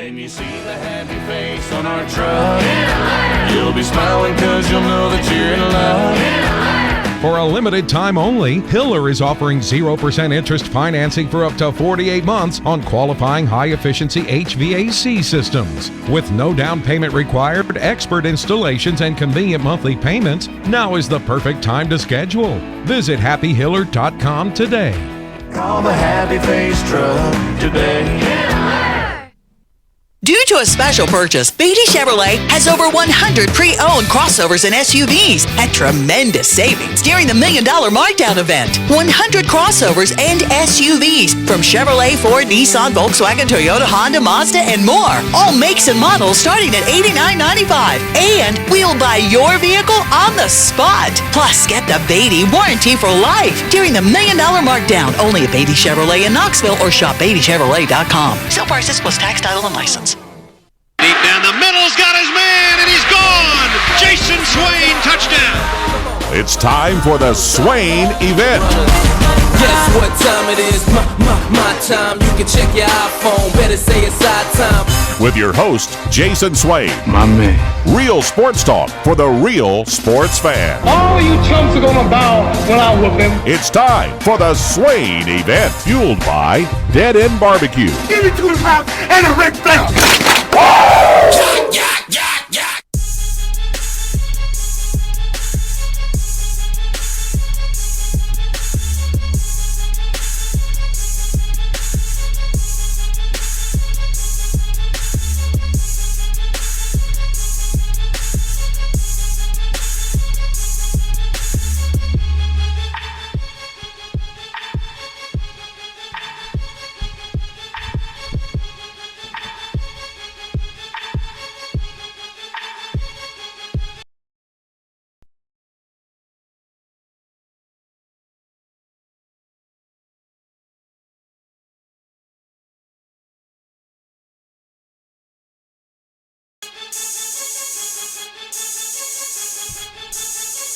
When you see the happy face on our truck, you'll be smiling because you'll know that you're in love. For a limited time only, Hiller is offering 0% interest financing for up to 48 months on qualifying high-efficiency HVAC systems. With no down payment required, expert installations, and convenient monthly payments, now is the perfect time to schedule. Visit happyhiller.com today. Call the Happy Face Truck today. Due to a special purchase, Beatty Chevrolet has over 100 pre-owned crossovers and SUVs at tremendous savings during the $1 Million Markdown event. 100 crossovers and SUVs from Chevrolet, Ford, Nissan, Volkswagen, Toyota, Honda, Mazda, and more. All makes and models starting at $89.95. And we'll buy your vehicle on the spot. Plus, get the Beatty warranty for life during the $1 Million Markdown. Only at Beatty Chevrolet in Knoxville or shop BeattyChevrolet.com. Sale prices plus tax, title, and license. Deep down the middle's got his man, and he's gone. Jason Swain, touchdown. It's time for the Swain event. Guess what time it is? My time. You can check your iPhone. Better say it's our time. With your host, Jason Swain. My man. Real sports talk for the real sports fan. All you chumps are gonna bow when I whoop him. It's time for the Swain event, fueled by Dead End Barbecue. Give me 2 pounds and a red flag.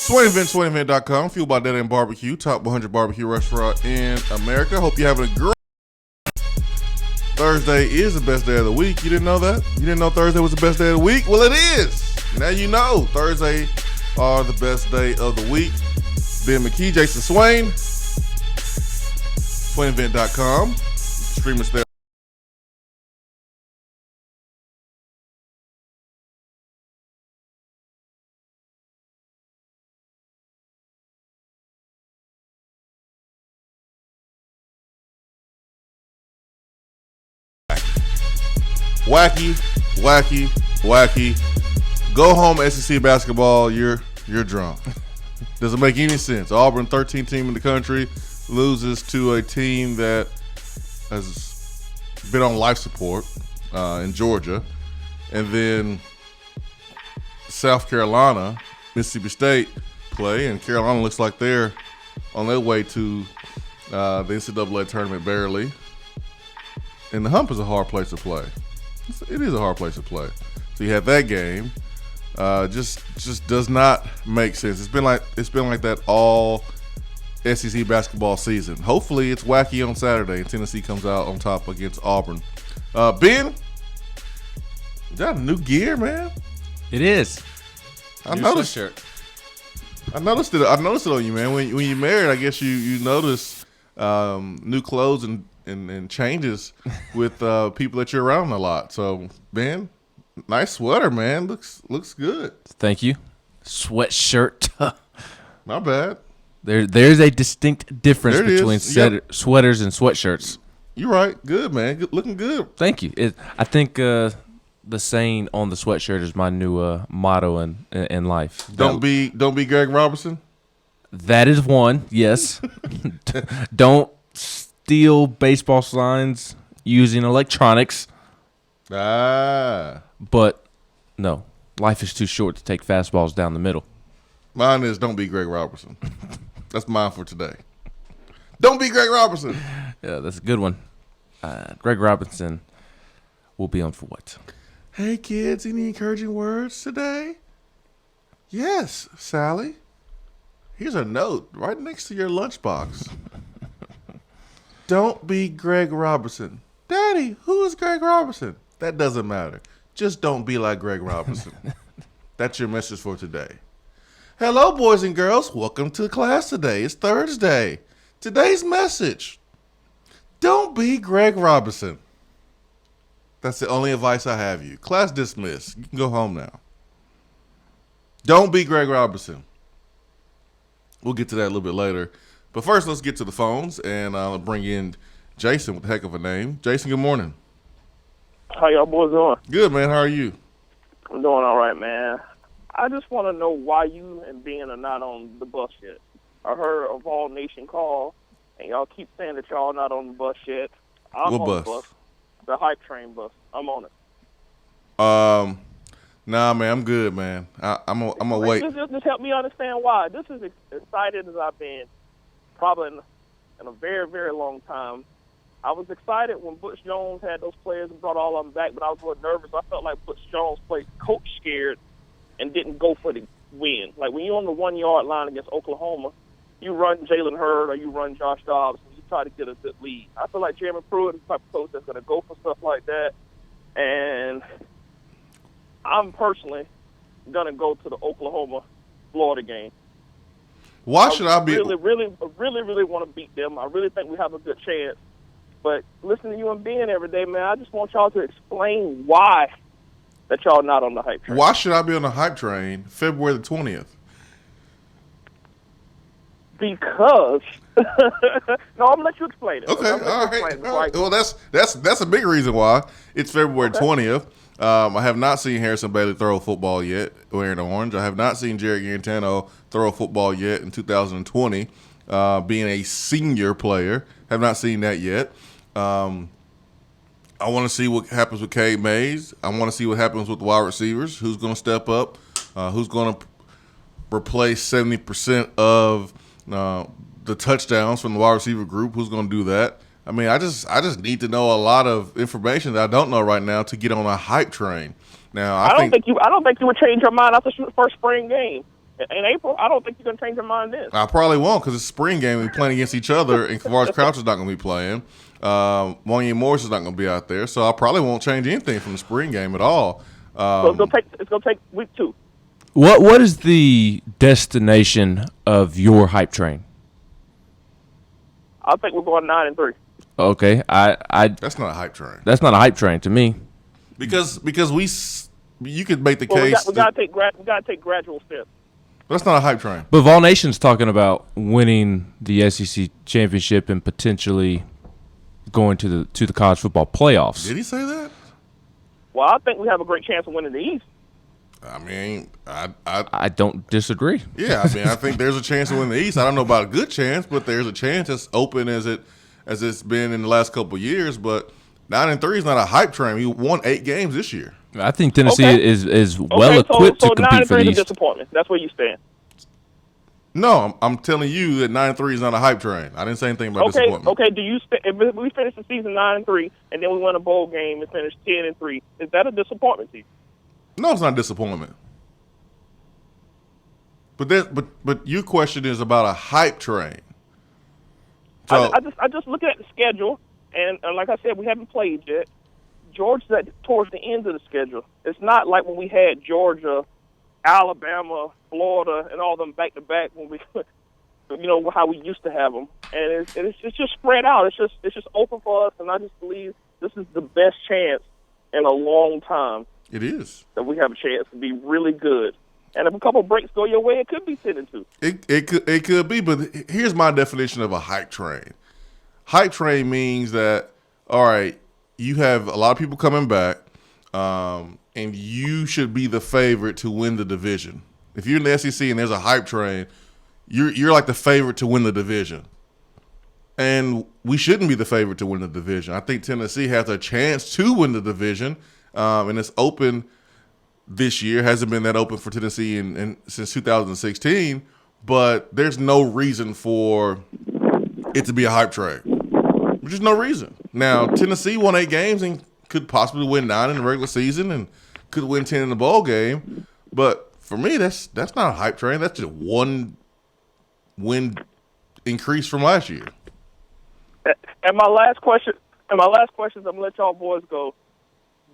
SwainEvent, fueled by Dead End Barbecue, top 100 barbecue restaurant in America. Hope you're having a great Thursday is the best day of the week. You didn't know that? You didn't know Thursday was the best day of the week? Well, it is. Now you know. Thursday are the best day of the week. Ben McKee, Jason Swain, SwainEvent.com. Stream us there. Wacky. Go home, SEC basketball. You're drunk. Doesn't make any sense. Auburn, 13th team in the country, loses to a team that has been on life support in Georgia, and then South Carolina, Mississippi State play, and Carolina looks like they're on their way to the NCAA tournament barely. And the Hump is a hard place to play. It is a hard place to play. So you have that game. Just does not make sense. It's been like that all SEC basketball season. Hopefully it's wacky on Saturday and Tennessee comes out on top against Auburn. Ben, is that a new gear, man? It is. I noticed it. I noticed it on you, man. When you're married, I guess you notice new clothes and changes with people that you're around a lot. So, Ben, nice sweater, man. Looks good. Thank you. Sweatshirt. Not bad. There's a distinct difference between sweaters and sweatshirts. You're right. Good, man. Looking good. Thank you. I think the saying on the sweatshirt is my new motto in life. Don't be Greg Robertson. That is one. Yes. Don't steal baseball signs using electronics. But no, life is too short to take fastballs down the middle. Mine is don't be Greg Robertson. That's mine for today. Don't be Greg Robertson. Yeah, that's a good one. Greg Robinson will be on for what? Hey, kids, any encouraging words today? Yes, Sally. Here's a note right next to your lunchbox. Don't be Greg Robertson. Daddy, who is Greg Robertson? That doesn't matter. Just don't be like Greg Robinson. That's your message for today. Hello, boys and girls. Welcome to class today. It's Thursday. Today's message: don't be Greg Robinson. That's the only advice I have you. Class dismissed. You can go home now. Don't be Greg Robinson. We'll get to that a little bit later. But first, let's get to the phones, and I'll bring in Jason with a heck of a name. Jason, good morning. How y'all boys doing? Good, man. How are you? I'm doing all right, man. I just want to know why you and Ben are not on the bus yet. I heard a Vol Nation call, and y'all keep saying that y'all not on the bus yet. I'm what on bus? the bus. The hype train bus. I'm on it. Nah, man, I'm good, man. I'm gonna wait. Just help me understand why. This is as excited as I've been probably in a very, very long time. I was excited when Butch Jones had those players and brought all of them back, but I was a little nervous. I felt like Butch Jones played coach scared and didn't go for the win. Like when you're on the 1 yard line against Oklahoma, you run Jalen Hurd or you run Josh Dobbs and you try to get a good lead. I feel like Jeremy Pruitt is the type of coach that's going to go for stuff like that. And I'm personally going to go to the Oklahoma-Florida game. Why should I be? Really want to beat them. I really think we have a good chance. But listening to you and Ben every day, man, I just want y'all to explain why that y'all not on the hype train. Why should I be on the hype train February the 20th? Because no, I'm gonna let you explain it. Okay, all right. Well, that's a big reason why it's February 20th. I have not seen Harrison Bailey throw a football yet wearing orange. I have not seen Jared Garantano throw a football yet in 2020, being a senior player. Have not seen that yet. I want to see what happens with Cade Mays. I want to see what happens with the wide receivers. Who's going to step up? Who's going to replace 70% of the touchdowns from the wide receiver group? Who's going to do that? I mean, I just need to know a lot of information that I don't know right now to get on a hype train. Now, I don't think you would change your mind after the first spring game in April. I don't think you're going to change your mind then. I probably won't because it's a spring game and we're playing against each other, and Kavaris Crouch is not going to be playing. Wanya Morris is not going to be out there, so I probably won't change anything from the spring game at all. So it's going to take week 2. What is the destination of your hype train? I think we're going 9-3. Okay, that's not a hype train. That's not a hype train to me. Because you could make the case. We got to take gradual steps. That's not a hype train. But Vol Nation's talking about winning the SEC championship and potentially going to the college football playoffs. Did he say that? Well, I think we have a great chance of winning the East. I mean, I don't disagree. Yeah, I mean, I think there's a chance to win the East. I don't know about a good chance, but there's a chance. As open as it's been in the last couple of years. But 9-3 is not a hype train. We won 8 games this year. I think Tennessee is well equipped to compete for the East. So 9-3 is a disappointment. That's where you stand. No, I'm telling you that 9-3 is not a hype train. I didn't say anything about disappointment. Okay, if we finish the season 9-3 and then we win a bowl game and finish 10-3, is that a disappointment to you? No, it's not a disappointment. But your question is about a hype train. So I just look at the schedule, and like I said, we haven't played yet. Georgia's towards the end of the schedule. It's not like when we had Georgia, Alabama, Florida, and all them back to back when we, how we used to have them. And it's just spread out. It's just open for us, and I just believe this is the best chance in a long time. It is that we have a chance to be really good. And if a couple breaks go your way, it could be 10-2. It could be, but here's my definition of a hype train. Hype train means that, all right, you have a lot of people coming back, and you should be the favorite to win the division. If you're in the SEC and there's a hype train, you're like the favorite to win the division. And we shouldn't be the favorite to win the division. I think Tennessee has a chance to win the division, and it's open this year. Hasn't been that open for Tennessee since 2016, but there's no reason for it to be a hype train. There's just no reason. Now, Tennessee won 8 games and could possibly win 9 in the regular season and could win 10 in the bowl game, but for me, that's not a hype train. That's just one win increase from last year. And my last question is, I'm gonna let y'all boys go.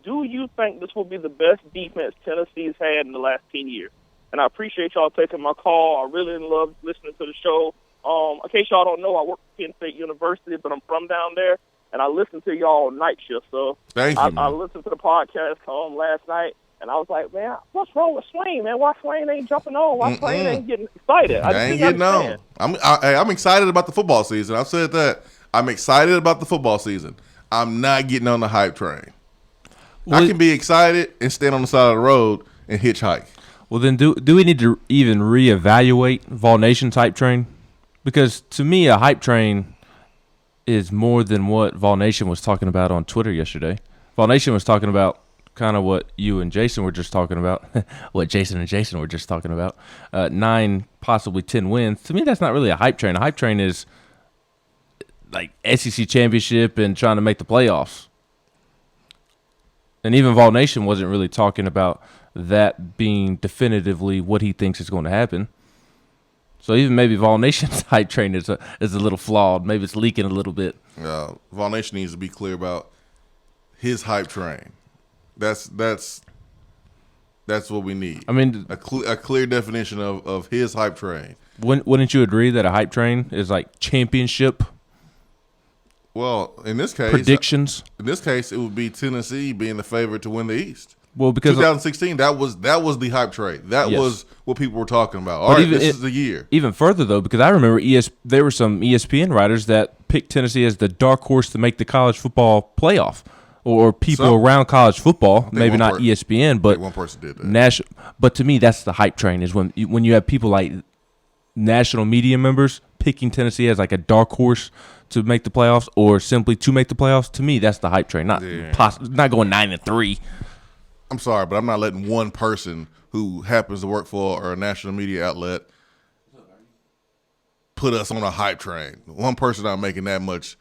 do you think this will be the best defense Tennessee's had in the last 10 years? And I appreciate y'all taking my call. I really love listening to the show. In case y'all don't know, I work at Penn State University, but I'm from down there, and I listen to y'all night shift. So I listened to the podcast last night, and I was like, man, what's wrong with Swain, man? Why Swain ain't jumping on? Why Swain ain't getting excited? I ain't getting on. I'm excited about the football season. I've said that. I'm excited about the football season. I'm not getting on the hype train. I can be excited and stand on the side of the road and hitchhike. Well, then do we need to even reevaluate Vol Nation's hype train? Because to me, a hype train is more than what Vol Nation was talking about on Twitter yesterday. Vol Nation was talking about kind of what you and Jason were just talking about, what Jason and Jason were just talking about, 9, possibly 10 wins. To me, that's not really a hype train. A hype train is like SEC championship and trying to make the playoffs. And even Vol Nation wasn't really talking about that being definitively what he thinks is going to happen. So even maybe Vol Nation's hype train is a little flawed. Maybe it's leaking a little bit. Vol Nation needs to be clear about his hype train. That's what we need. I mean, a clear definition of his hype train. Wouldn't you agree that a hype train is like championship? Well, in this case, predictions. In this case, it would be Tennessee being the favorite to win the East. Well, because 2016, that was the hype train. That was what people were talking about. All right, this is the year. Even further though, because I remember there were some ESPN writers that picked Tennessee as the dark horse to make the college football playoff, or people around college football. Maybe not ESPN, but one person did that. But to me, that's the hype train. Is when you have people like national media members picking Tennessee as like a dark horse to make the playoffs, or simply to make the playoffs. To me, that's the hype train. Not going 9-3. I'm sorry, but I'm not letting one person who happens to work for a national media outlet put us on a hype train. One person not making that much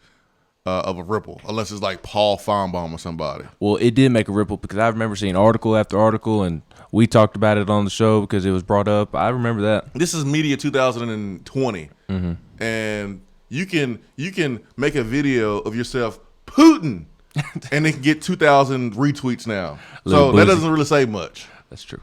of a ripple, unless it's like Paul Feinbaum or somebody. Well, it did make a ripple because I remember seeing article after article, and we talked about it on the show because it was brought up. I remember that. This is Media 2020, and you can make a video of yourself Putin. And they can get 2,000 retweets now. So that doesn't really say much. That's true.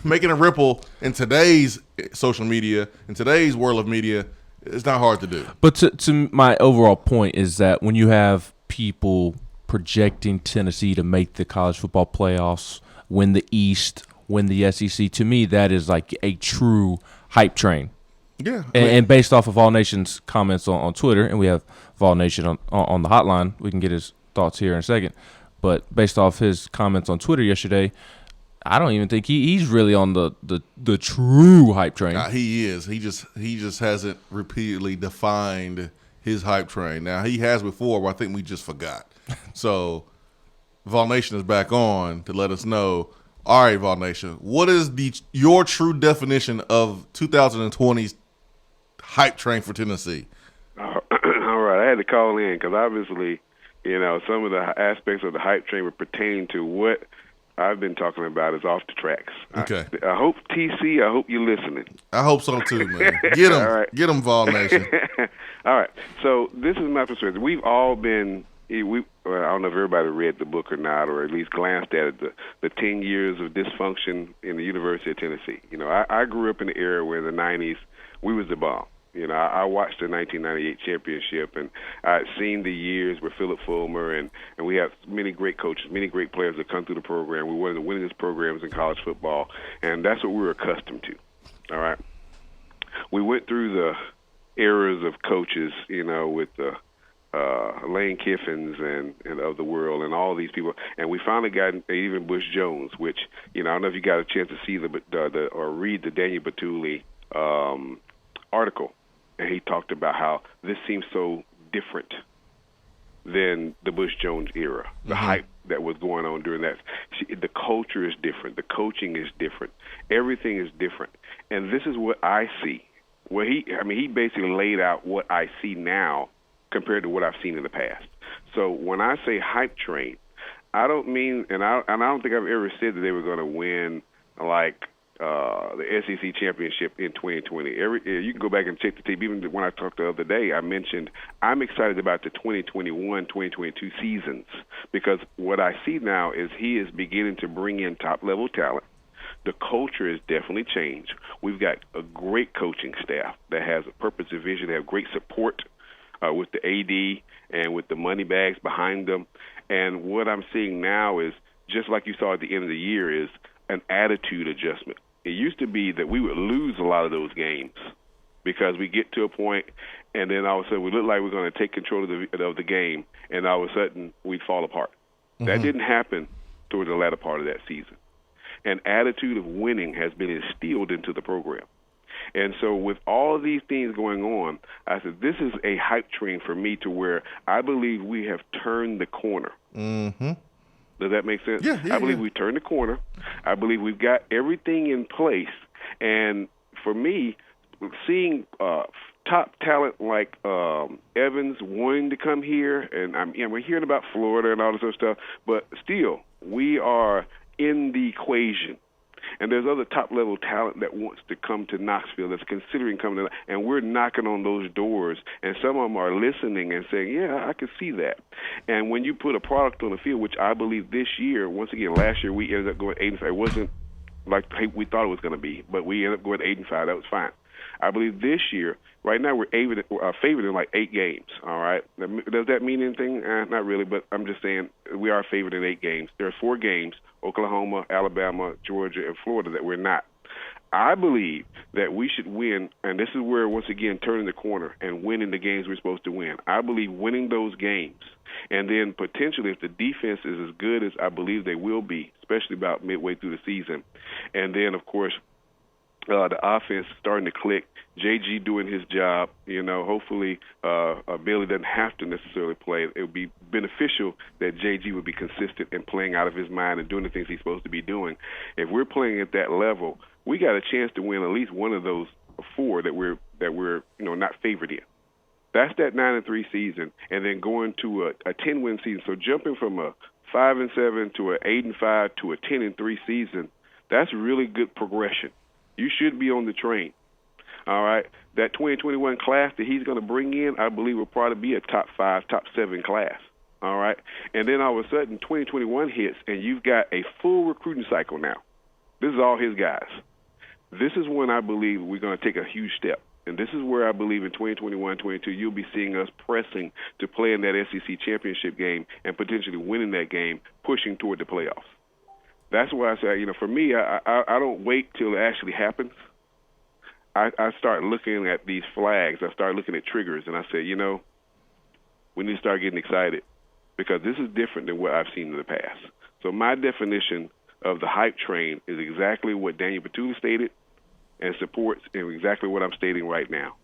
Making a ripple in today's social media, in today's world of media, it's not hard to do. But to my overall point is that when you have people projecting Tennessee to make the college football playoffs, win the East, win the SEC, to me that is like a true hype train. Yeah. And based off of All Nation's comments on Twitter, and we have Vol Nation on the hotline. We can get his thoughts here in a second. But based off his comments on Twitter yesterday, I don't even think he's really on the true hype train. He is. He just hasn't repeatedly defined his hype train. Now, he has before, but I think we just forgot. So Vol Nation is back on to let us know. All right, Vol Nation, what is your true definition of 2020's hype train for Tennessee? All right, I had to call in because obviously, some of the aspects of the hype train would pertain to what I've been talking about is off the tracks. Okay. I hope, TC, I hope you're listening. I hope so too, man. Get him. Right. Get him, Vol Nation. All right. So this is my perspective. We've all been I don't know if everybody read the book or not, or at least glanced at it, the 10 years of dysfunction in the University of Tennessee. I grew up in the era where in the 90s we was the bomb. I watched the 1998 championship, and I'd seen the years with Philip Fulmer, and we have many great coaches, many great players that come through the program. We're one of the winningest programs in college football, and that's what we were accustomed to. All right. We went through the eras of coaches, with the Lane Kiffins and of the world and all these people, and we finally got even Bush Jones, which I don't know if you got a chance to see the or read the Daniel Batuli article, and he talked about how this seems so different than the Bush Jones era, the hype that was going on during that. The culture is different, the coaching is different, everything is different, and this is what I see. Well, he basically laid out what I see now compared to what I've seen in the past. So when I say hype train, I don't mean, and I don't think I've ever said that they were going to win like the SEC championship in 2020. You can go back and check the tape. Even when I talked the other day, I mentioned I'm excited about the 2021-2022 seasons because what I see now is he is beginning to bring in top-level talent. The culture has definitely changed. We've got a great coaching staff that has a purpose and vision. They have great support with the AD and with the money bags behind them. And what I'm seeing now is, just like you saw at the end of the year, is an attitude adjustment. It used to be that we would lose a lot of those games because we get to a point and then all of a sudden we look like we're going to take control of the game, and all of a sudden we'd fall apart. Mm-hmm. That didn't happen toward the latter part of that season. An attitude of winning has been instilled into the program. And so with all of these things going on, I said, this is a hype train for me to where I believe we have turned the corner. Mm-hmm. Does that make sense? Yeah, I believe we turned the corner. I believe we've got everything in place. And for me, seeing top talent like Evans wanting to come here, and we're hearing about Florida and all this other stuff, but still, we are in the equation. And there's other top-level talent that wants to come to Knoxville, that's considering coming to, and we're knocking on those doors, and some of them are listening and saying, yeah, I can see that. And when you put a product on the field, which I believe this year, once again, last year we ended up going 8-5. It wasn't like we thought it was going to be, but we ended up going 8-5. That was fine. I believe this year, right now, we're favored in like 8 games, all right? Does that mean anything? Not really, but I'm just saying we are favored in 8 games. There are 4 games, Oklahoma, Alabama, Georgia, and Florida, that we're not. I believe that we should win, and this is where, once again, turning the corner and winning the games we're supposed to win. I believe winning those games, and then potentially if the defense is as good as I believe they will be, especially about midway through the season, and then, of course, the offense starting to click, JG doing his job, hopefully Bailey doesn't have to necessarily play. It would be beneficial that JG would be consistent and playing out of his mind and doing the things he's supposed to be doing. If we're playing at that level, we got a chance to win at least one of those 4 that we're not favored in. That's that 9-3 season, and then going to a 10-win season. So jumping from a 5-7 to a 8-5 to a 10-3 season, that's really good progression. You should be on the train, all right? That 2021 class that he's going to bring in, I believe, will probably be a top 5, top 7 class, all right? And then all of a sudden 2021 hits, and you've got a full recruiting cycle now. This is all his guys. This is when I believe we're going to take a huge step. And this is where I believe in 2021-22 you'll be seeing us pressing to play in that SEC championship game and potentially winning that game, pushing toward the playoffs. That's why I say, for me, I don't wait till it actually happens. I start looking at these flags. I start looking at triggers, and I say, we need to start getting excited because this is different than what I've seen in the past. So my definition of the hype train is exactly what Daniel Petula stated and supports and exactly what I'm stating right now.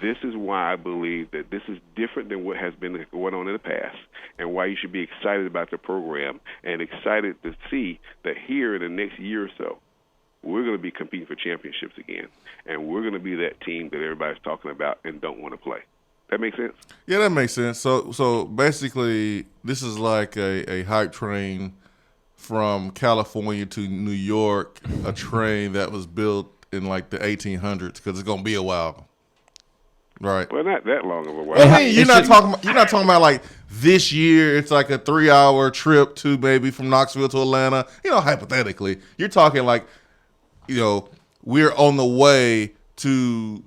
This is why I believe that this is different than what has been going on in the past and why you should be excited about the program and excited to see that here in the next year or so, we're going to be competing for championships again, and we're going to be that team that everybody's talking about and don't want to play. That make sense? Yeah, that makes sense. So basically, this is like a hype train from California to New York, a train that was built in like the 1800s because it's going to be a while. Right. Well, not that long of a while. I mean, you're not talking about like this year. It's like a 3-hour trip to maybe from Knoxville to Atlanta. Hypothetically, you're talking like, we're on the way to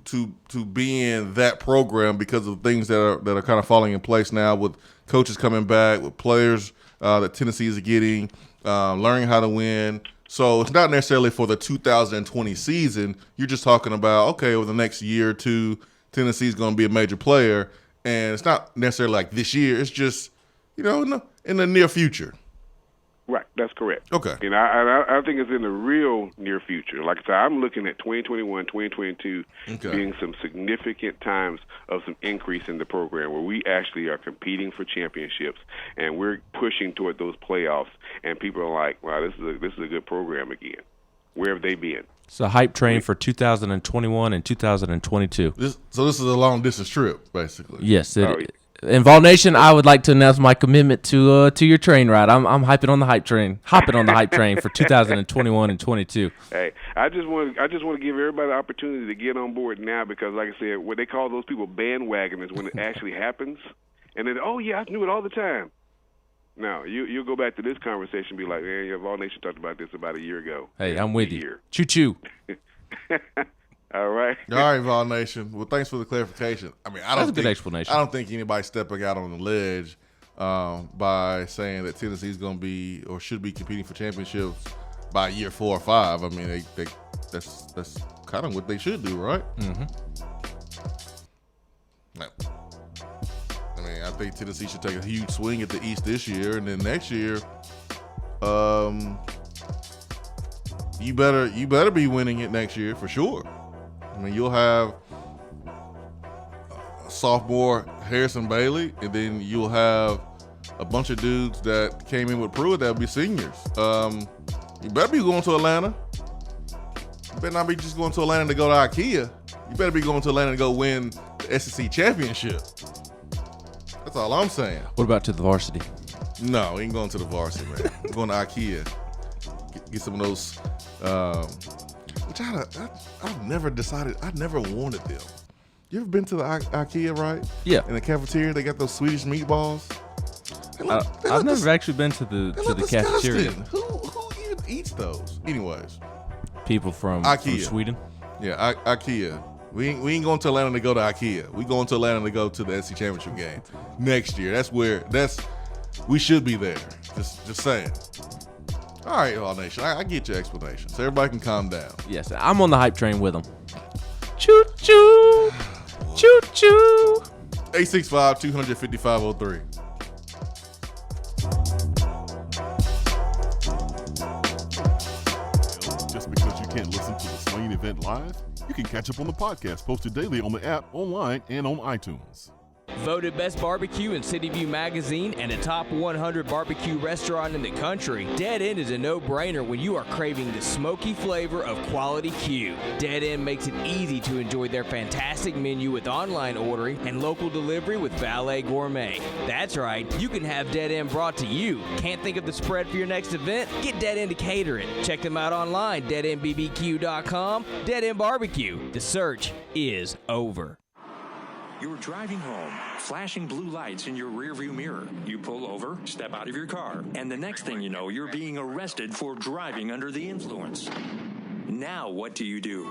being that program because of things that are kind of falling in place now with coaches coming back, with players that Tennessee is getting, learning how to win. So it's not necessarily for the 2020 season. You're just talking about, okay, over the next year or two, Tennessee's going to be a major player, and it's not necessarily like this year. It's just, in the near future. Right, that's correct. Okay. I think it's in the real near future. Like I said, I'm looking at 2021, 2022 being some significant times of some increase in the program where we actually are competing for championships and we're pushing toward those playoffs. And people are like, wow, this is a good program again. Where have they been? It's a hype train for 2021 and 2022. This is a long distance trip, basically. Yes, In Vol Nation, I would like to announce my commitment to your train ride. I'm hopping on the hype train for 2021 and 22. Hey, I just want to give everybody the opportunity to get on board now because, like I said, what they call those people bandwagoners when it actually happens, and then I knew it all the time. Now you'll go back to this conversation and be like, man, Vol Nation talked about this about a year ago. Hey, I'm with you. Choo choo. All right. All right, Vol Nation. Well, thanks for the clarification. I mean, That's a good explanation. I don't think anybody's stepping out on the ledge by saying that Tennessee's going to be or should be competing for championships by year 4 or 5. I mean, that's kind of what they should do, right? Mm-hmm. I mean, I think Tennessee should take a huge swing at the East this year, and then next year, you better be winning it next year for sure. I mean, you'll have sophomore Harrison Bailey, and then you'll have a bunch of dudes that came in with Pruitt that'll be seniors. You better be going to Atlanta. You better not be just going to Atlanta to go to IKEA. You better be going to Atlanta to go win the SEC championship. That's all I'm saying. What about to the varsity? No, we ain't going to the varsity, man. We're going to IKEA. Get some of those, which I've never decided. I never wanted them. You ever been to the IKEA, right? Yeah. In the cafeteria, they got those Swedish meatballs. I've never actually been to the cafeteria. Who even eats those? Anyways, people from Sweden. Yeah, IKEA. We ain't going to Atlanta to go to IKEA. We going to Atlanta to go to the SEC championship game next year. We should be there. Just saying. All right, All Nation. I get your explanation, so everybody can calm down. Yes, I'm on the hype train with them. Choo choo, choo choo. 865-255-03. Just because you can't listen to the Swain event live, you can catch up on the podcast posted daily on the app, online, and on iTunes. Voted Best Barbecue in City View Magazine and a top 100 barbecue restaurant in the country, Dead End is a no-brainer when you are craving the smoky flavor of quality Q. Dead End makes it easy to enjoy their fantastic menu with online ordering and local delivery with Valet Gourmet. That's right, you can have Dead End brought to you. Can't think of the spread for your next event? Get Dead End to cater it. Check them out online, deadendbbq.com. Dead End Barbecue. The search is over. You're driving home, flashing blue lights in your rearview mirror. You pull over, step out of your car, and the next thing you know, you're being arrested for driving under the influence. Now what do?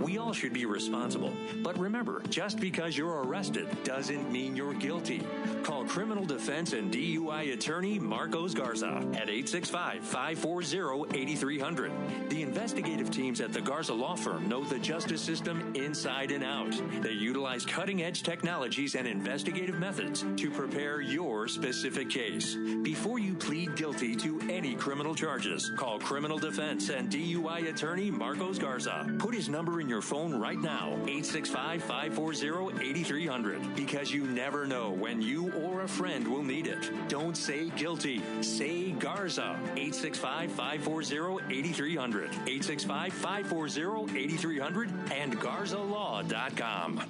We all should be responsible. But remember, just because you're arrested doesn't mean you're guilty. Call criminal defense and DUI attorney Marcos Garza at 865-540-8300. The investigative teams at the Garza Law Firm know the justice system inside and out. They utilize cutting-edge technologies and investigative methods to prepare your specific case. Before you plead guilty to any criminal charges, call criminal defense and DUI attorney Marcos Garza. Put his number in your phone right now, 865-540-8300, because you never know when you or a friend will need it. Don't say guilty. Say Garza. 865-540-8300. 865-540-8300 and GarzaLaw.com.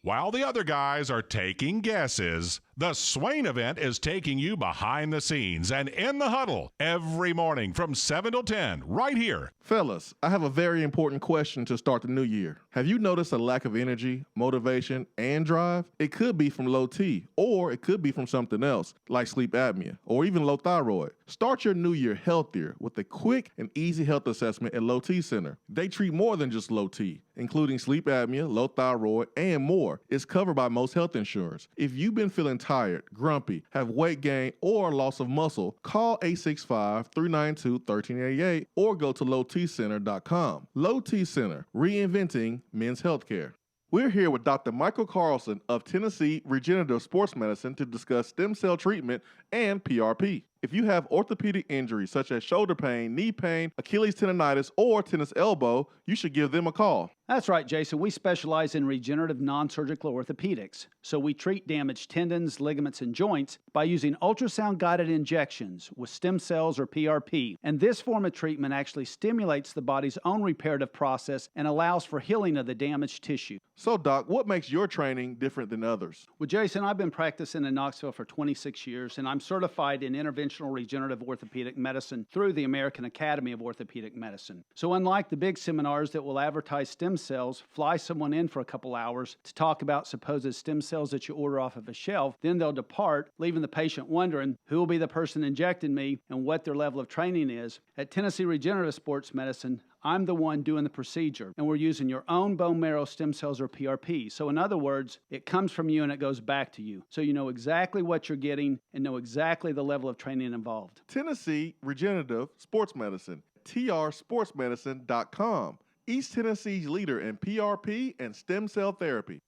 While the other guys are taking guesses, the Swain event is taking you behind the scenes and in the huddle every morning from 7 till 10 right here. Fellas, I have a very important question to start the new year. Have you noticed a lack of energy, motivation, and drive? It could be from low T, or it could be from something else, like sleep apnea, or even low thyroid. Start your new year healthier with a quick and easy health assessment at Low T Center. They treat more than just low T, including sleep apnea, low thyroid, and more. It's covered by most health insurance. If you've been feeling tired, grumpy, have weight gain, or loss of muscle, call 865-392-1388 or go to lowtcenter.com. Low T Center, reinventing men's healthcare. We're here with Dr. Michael Carlson of Tennessee Regenerative Sports Medicine to discuss stem cell treatment and PRP. If you have orthopedic injuries such as shoulder pain, knee pain, Achilles tendonitis, or tennis elbow, you should give them a call. That's right, Jason. We specialize in regenerative non-surgical orthopedics. So we treat damaged tendons, ligaments, and joints by using ultrasound-guided injections with stem cells or PRP. And this form of treatment actually stimulates the body's own reparative process and allows for healing of the damaged tissue. So, Doc, what makes your training different than others? Well, Jason, I've been practicing in Knoxville for 26 years, and I'm certified in interventional regenerative orthopedic medicine through the American Academy of Orthopedic Medicine. So unlike the big seminars that will advertise stem cells, fly someone in for a couple hours to talk about supposed stem cells that you order off of a shelf, then they'll depart, leaving the patient wondering who will be the person injecting me and what their level of training is. At Tennessee Regenerative Sports Medicine, I'm the one doing the procedure, and we're using your own bone marrow stem cells or PRP. So in other words, it comes from you and it goes back to you. So you know exactly what you're getting and know exactly the level of training involved. Tennessee Regenerative Sports Medicine, trsportsmedicine.com. East Tennessee's leader in PRP and stem cell therapy.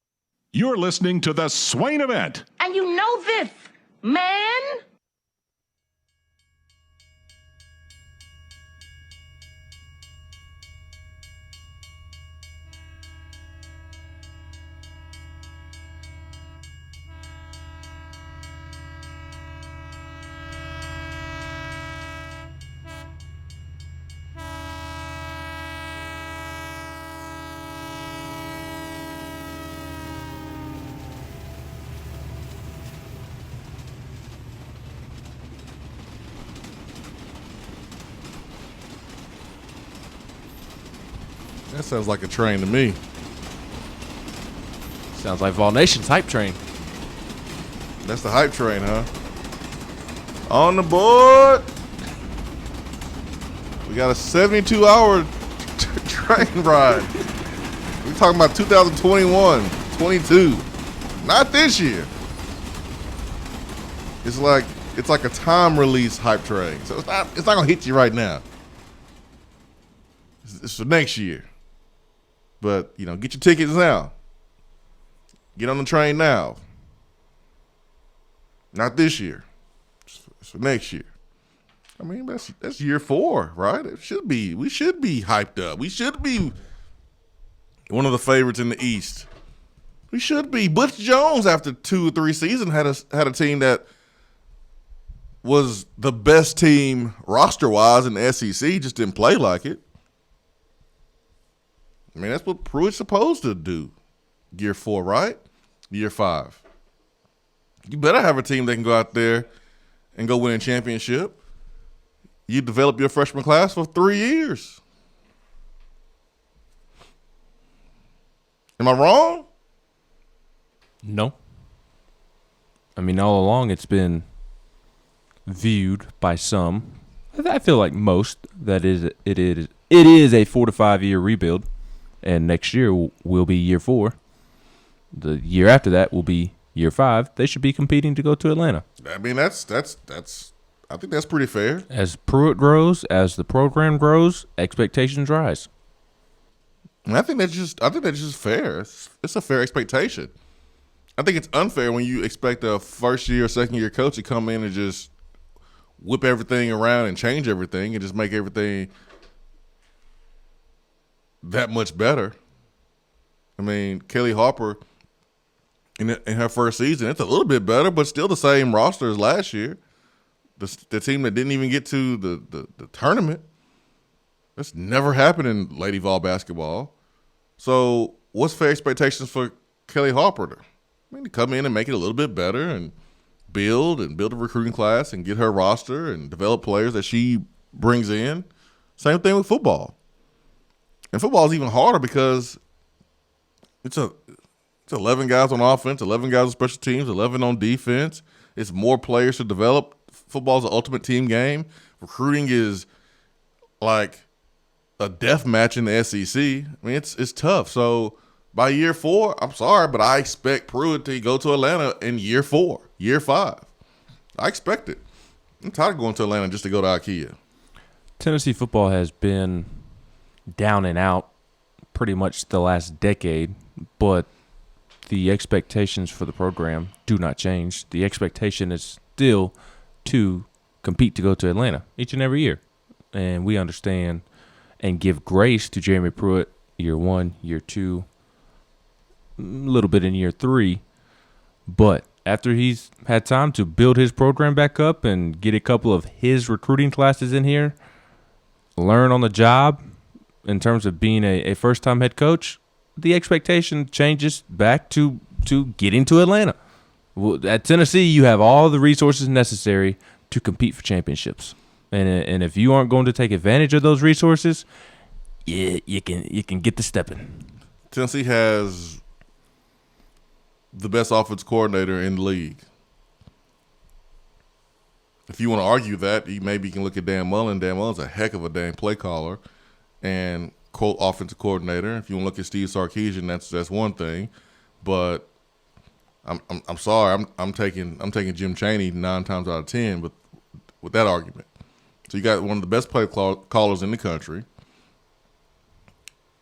You're listening to the Swain Event. And you know this, man. That sounds like a train to me. Sounds like Vol Nation's hype train. That's the hype train, huh? On the board. We got a 72-hour train ride. We're talking about 2021, 22. Not this year. It's like a time release hype train. So it's not gonna hit you right now. It's for next year. But, you know, get your tickets now. Get on the train now. Not this year. It's for next year. I mean, that's year 4, right? It should be. We should be hyped up. We should be one of the favorites in the East. We should be. Butch Jones, after 2 or 3 seasons, had a team that was the best team roster-wise in the SEC, just didn't play like it. I mean, that's what Pruitt's supposed to do. Year 4, right? Year 5. You better have a team that can go out there and go win a championship. You develop your freshman class for 3 years. Am I wrong? No. I mean, all along it's been viewed by some, I feel like most, that it is a 4 to 5 year rebuild. And next year will be year 4. The year after that will be year 5. They should be competing to go to Atlanta. I mean, that's. I think that's pretty fair. As Pruitt grows, as the program grows, expectations rise. And I think that's just fair. It's a fair expectation. I think it's unfair when you expect a first year or second year coach to come in and just whip everything around and change everything and just make everything that much better. I mean, Kelly Harper in her first season, it's a little bit better, but still the same roster as last year. The team that didn't even get to the tournament. That's never happened in Lady Vol basketball. So what's fair expectations for Kelly Harper? I mean, to come in and make it a little bit better and build a recruiting class and get her roster and develop players that she brings in. Same thing with football. And football is even harder because it's 11 guys on offense, 11 guys on special teams, 11 on defense. It's more players to develop. Football is the ultimate team game. Recruiting is like a death match in the SEC. I mean, it's tough. So by year 4, I'm sorry, but I expect Pruitt to go to Atlanta in year 4, year 5. I expect it. I'm tired of going to Atlanta just to go to IKEA. Tennessee football has been down and out pretty much the last decade, but the expectations for the program do not change. The expectation is still to compete to go to Atlanta each and every year. And we understand and give grace to Jeremy Pruitt year 1, year 2, a little bit in year 3. But after he's had time to build his program back up and get a couple of his recruiting classes in here, learn on the job in terms of being a first-time head coach, the expectation changes back to getting to Atlanta. Well, at Tennessee, you have all the resources necessary to compete for championships. And if you aren't going to take advantage of those resources, you can get to stepping. Tennessee has the best offense coordinator in the league. If you want to argue that, maybe you can look at Dan Mullen. Dan Mullen's a heck of a dang play caller and quote offensive coordinator. If you want to look at Steve Sarkisian, that's one thing. But I'm sorry, I'm taking Jim Chaney 9 times out of 10 with that argument. So you got one of the best play callers in the country,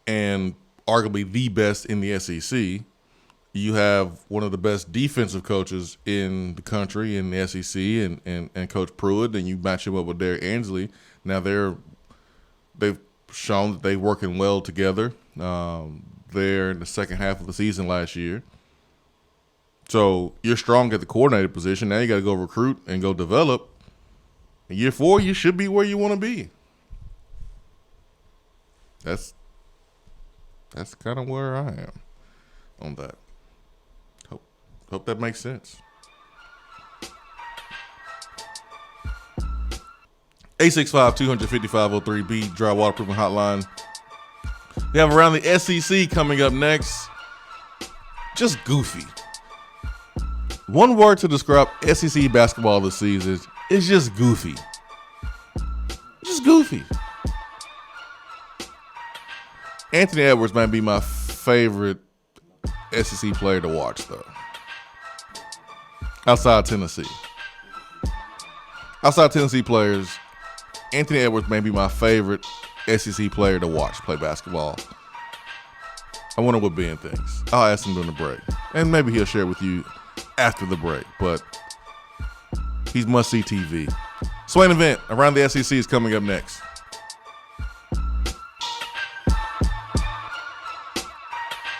and arguably the best in the SEC. You have one of the best defensive coaches in the country in the SEC, and Coach Pruitt, and you match him up with Derek Ansley. Now they've shown that they're working well together. They're in the second half of the season last year. So you're strong at the coordinator position. Now you got to go recruit and go develop. In year 4, you should be where you want to be. That's kind of where I am on that. Hope that makes sense. 865-255-03B, Dry Waterproofing Hotline. We have Around the SEC coming up next. Just goofy. One word to describe SEC basketball this season is just goofy. Just goofy. Anthony Edwards might be my favorite SEC player to watch, though. Outside Tennessee. Outside Tennessee players, Anthony Edwards may be my favorite SEC player to watch play basketball. I wonder what Ben thinks. I'll ask him during the break. And maybe he'll share with you after the break. But he's must-see TV. Swain Event Around the SEC is coming up next.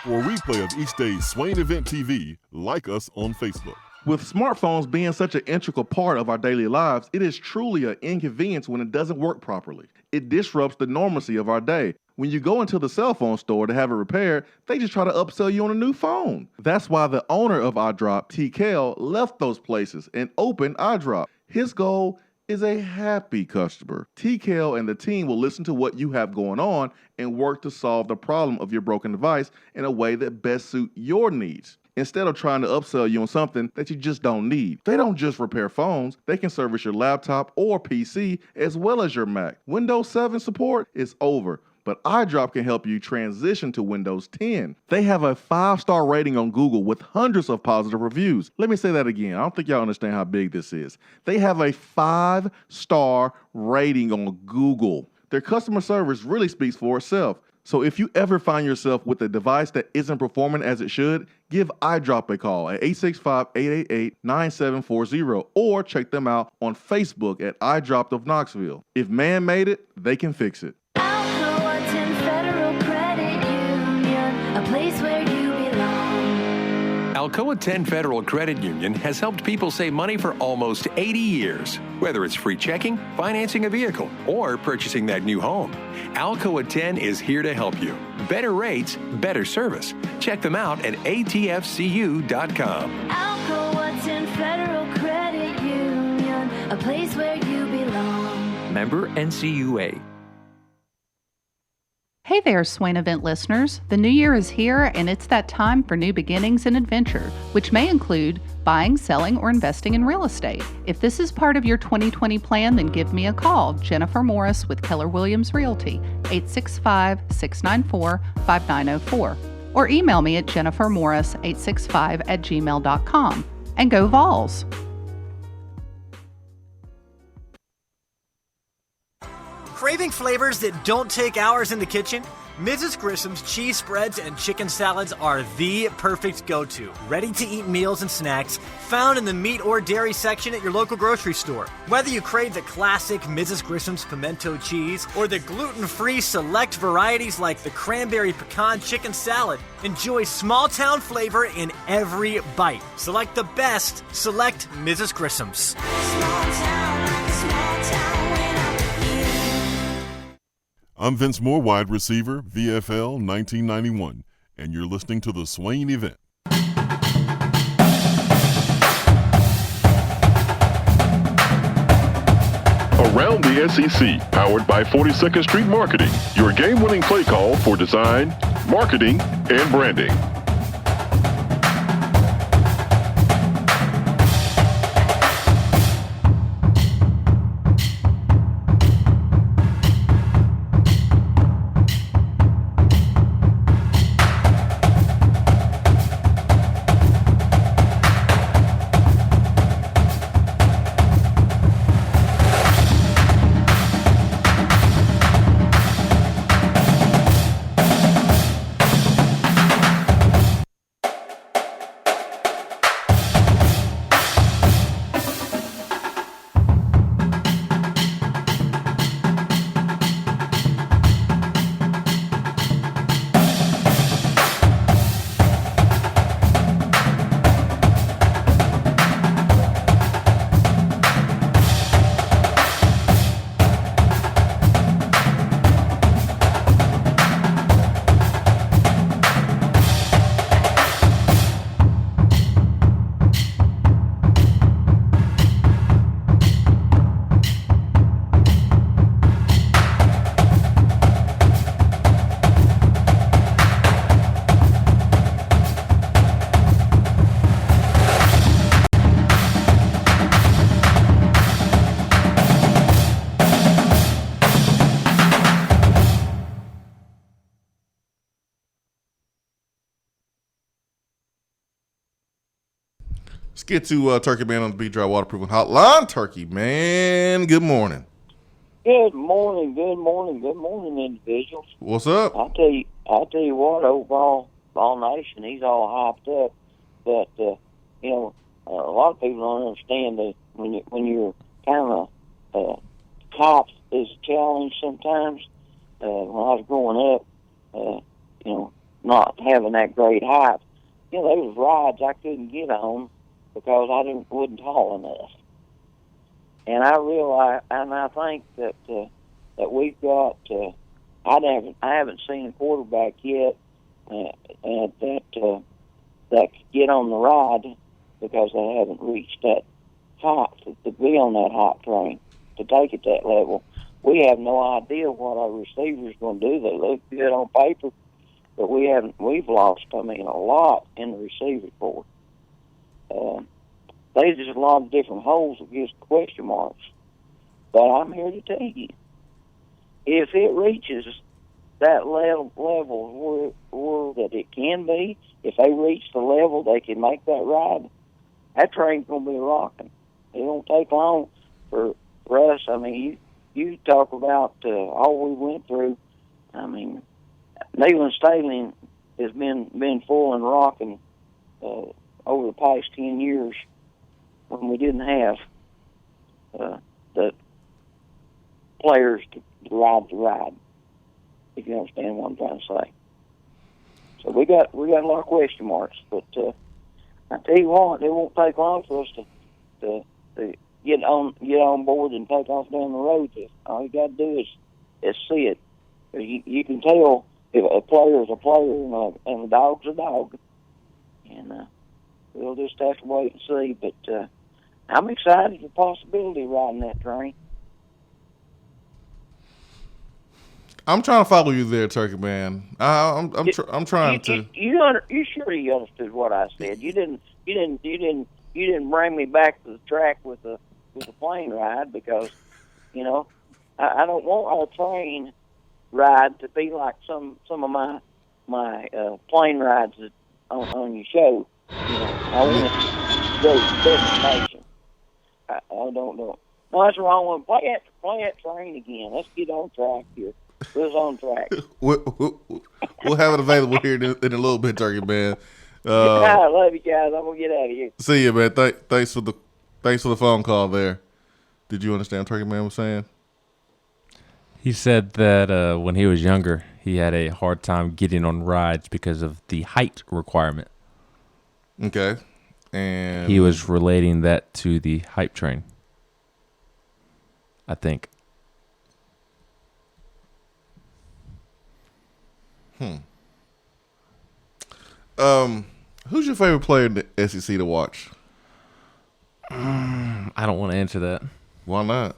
For a replay of each day's Swain Event TV, like us on Facebook. With smartphones being such an integral part of our daily lives, it is truly an inconvenience when it doesn't work properly. It disrupts the normalcy of our day. When you go into the cell phone store to have it repaired, they just try to upsell you on a new phone. That's why the owner of iDrop, T. Kell, left those places and opened iDrop. His goal is a happy customer. T. Kell and the team will listen to what you have going on and work to solve the problem of your broken device in a way that best suits your needs. Instead of trying to upsell you on something that you just don't need. They don't just repair phones, they can service your laptop or PC as well as your Mac. Windows 7 support is over, but iDrop can help you transition to Windows 10. They have a 5-star rating on Google with hundreds of positive reviews. Let me say that again. I don't think y'all understand how big this is. They have a 5-star rating on Google. Their customer service really speaks for itself. So if you ever find yourself with a device that isn't performing as it should, give iDrop a call at 865-888-9740 or check them out on Facebook at iDrop of Knoxville. If man made it, they can fix it. Alcoa 10 Federal Credit Union has helped people save money for almost 80 years. Whether it's free checking, financing a vehicle, or purchasing that new home, Alcoa 10 is here to help you. Better rates, better service. Check them out at atfcu.com. Alcoa 10 Federal Credit Union, a place where you belong. Member NCUA. Hey there, Swain Event listeners. The new year is here, and it's that time for new beginnings and adventure, which may include buying, selling, or investing in real estate. If this is part of your 2020 plan, then give me a call, Jennifer Morris with Keller Williams Realty, 865-694-5904, or email me at jennifermorris865@gmail.com. And go Vols! Craving flavors that don't take hours in the kitchen? Mrs. Grissom's cheese spreads and chicken salads are the perfect go-to. Ready-to-eat meals and snacks found in the meat or dairy section at your local grocery store. Whether you crave the classic Mrs. Grissom's pimento cheese or the gluten-free select varieties like the cranberry pecan chicken salad, enjoy small-town flavor in every bite. Select the best. Select Mrs. Grissom's. I'm Vince Moore, wide receiver, VFL 1991, and you're listening to the Swain Event. Around the SEC, powered by 42nd Street Marketing, your game-winning play call for design, marketing, and branding. Let's get to Turkey Man on the Beat Dry Waterproofing Hotline. Turkey Man, good morning. Good morning, individuals. What's up? I'll tell you what, overall, Ball Nation, he's all hyped up, but a lot of people don't understand that when you're kind of height is a challenge sometimes. When I was growing up, not having that great height, there was rides I couldn't get on because I wasn't tall enough. And I realize, and I think that we've got. I haven't seen a quarterback yet that could get on the ride because they haven't reached that height to be on that height train to take it that level. We have no idea what our receivers going to do. They look good on paper, but we've lost. A lot in the receiver corps. There's just a lot of different holes that gives question marks. But I'm here to tell you, if it reaches that level where that it can be, if they reach the level they can make that ride, that train's going to be rocking. It won't take long for us. You talk about all we went through. Neyland Staley has been full and rocking over the past 10 years when we didn't have the players to ride the ride, if you understand what I'm trying to say. So we got a lot of question marks, but I tell you what, it won't take long for us to get on board and take off down the road. All you got to do is see it. You can tell if a player is a player and a dog's a dog, and we'll just have to wait and see. But I'm excited for the possibility of riding that train. I'm trying to follow you there, Turkey Man. I'm trying to. You sure you understood what I said? You didn't bring me back to the track with a plane ride because, I don't want our train ride to be like some of my plane rides on your show. I want to go to destination. I don't know. No, that's wrong one. Play that train again. Let's get on track here. Put us on track. We'll have it available here in a little bit, Turkey Man. I love you guys. I'm gonna get out of here. See you, man. Thanks for the phone call there. Did you understand what Turkey Man was saying? He said that when he was younger, he had a hard time getting on rides because of the height requirement. Okay. And he was relating that to the hype train, I think. Who's your favorite player in the SEC to watch? I don't want to answer that. Why not?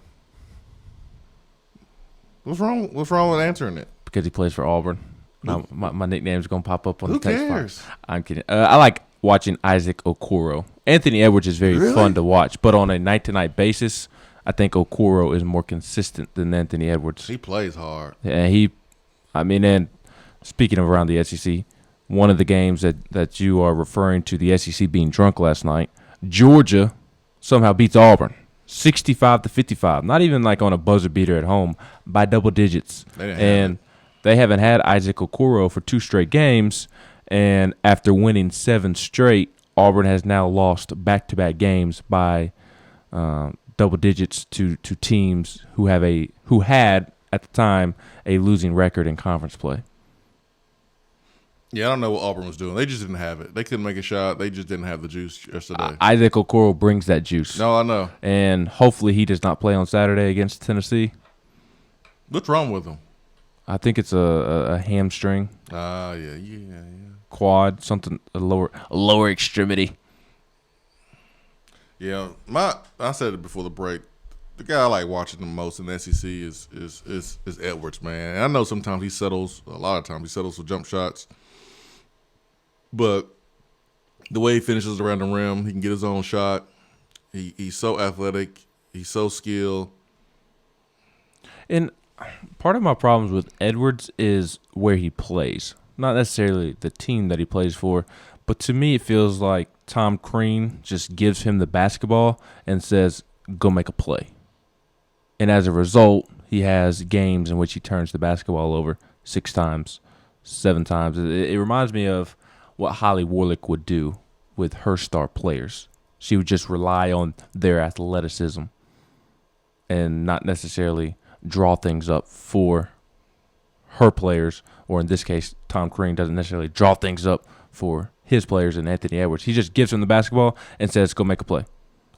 What's wrong with answering it? Because he plays for Auburn. My nickname's going to pop up on the text cares? box. I'm kidding. I like watching Isaac Okoro. Anthony Edwards is very fun to watch, but on a night-to-night basis, I think Okoro is more consistent than Anthony Edwards. He plays hard. And and speaking of around the SEC, one of the games that you are referring to the SEC being drunk last night, Georgia somehow beats Auburn 65-55. Not even like on a buzzer beater at home, by double digits. They haven't had Isaac Okoro for 2 straight games, and after winning 7 straight, Auburn has now lost back-to-back games by double digits to teams who had at the time a losing record in conference play. Yeah, I don't know what Auburn was doing. They just didn't have it. They couldn't make a shot. They just didn't have the juice yesterday. Isaac Okoro brings that juice. No, I know. And hopefully he does not play on Saturday against Tennessee. What's wrong with him? I think it's a hamstring. Yeah. Quad, something, a lower extremity. Yeah, I said it before the break. The guy I like watching the most in the SEC is Edwards, man. And I know sometimes a lot of times he settles for jump shots. But the way he finishes around the rim, he can get his own shot. He's so athletic. He's so skilled. And part of my problems with Edwards is where he plays. Not necessarily the team that he plays for, but to me it feels like Tom Crean just gives him the basketball and says, go make a play. And as a result, he has games in which he turns the basketball over 6 times, 7 times. It reminds me of what Holly Warlick would do with her star players. She would just rely on their athleticism and not necessarily draw things up for her players, or in this case, Tom Crean doesn't necessarily draw things up for his players and Anthony Edwards. He just gives him the basketball and says, go make a play.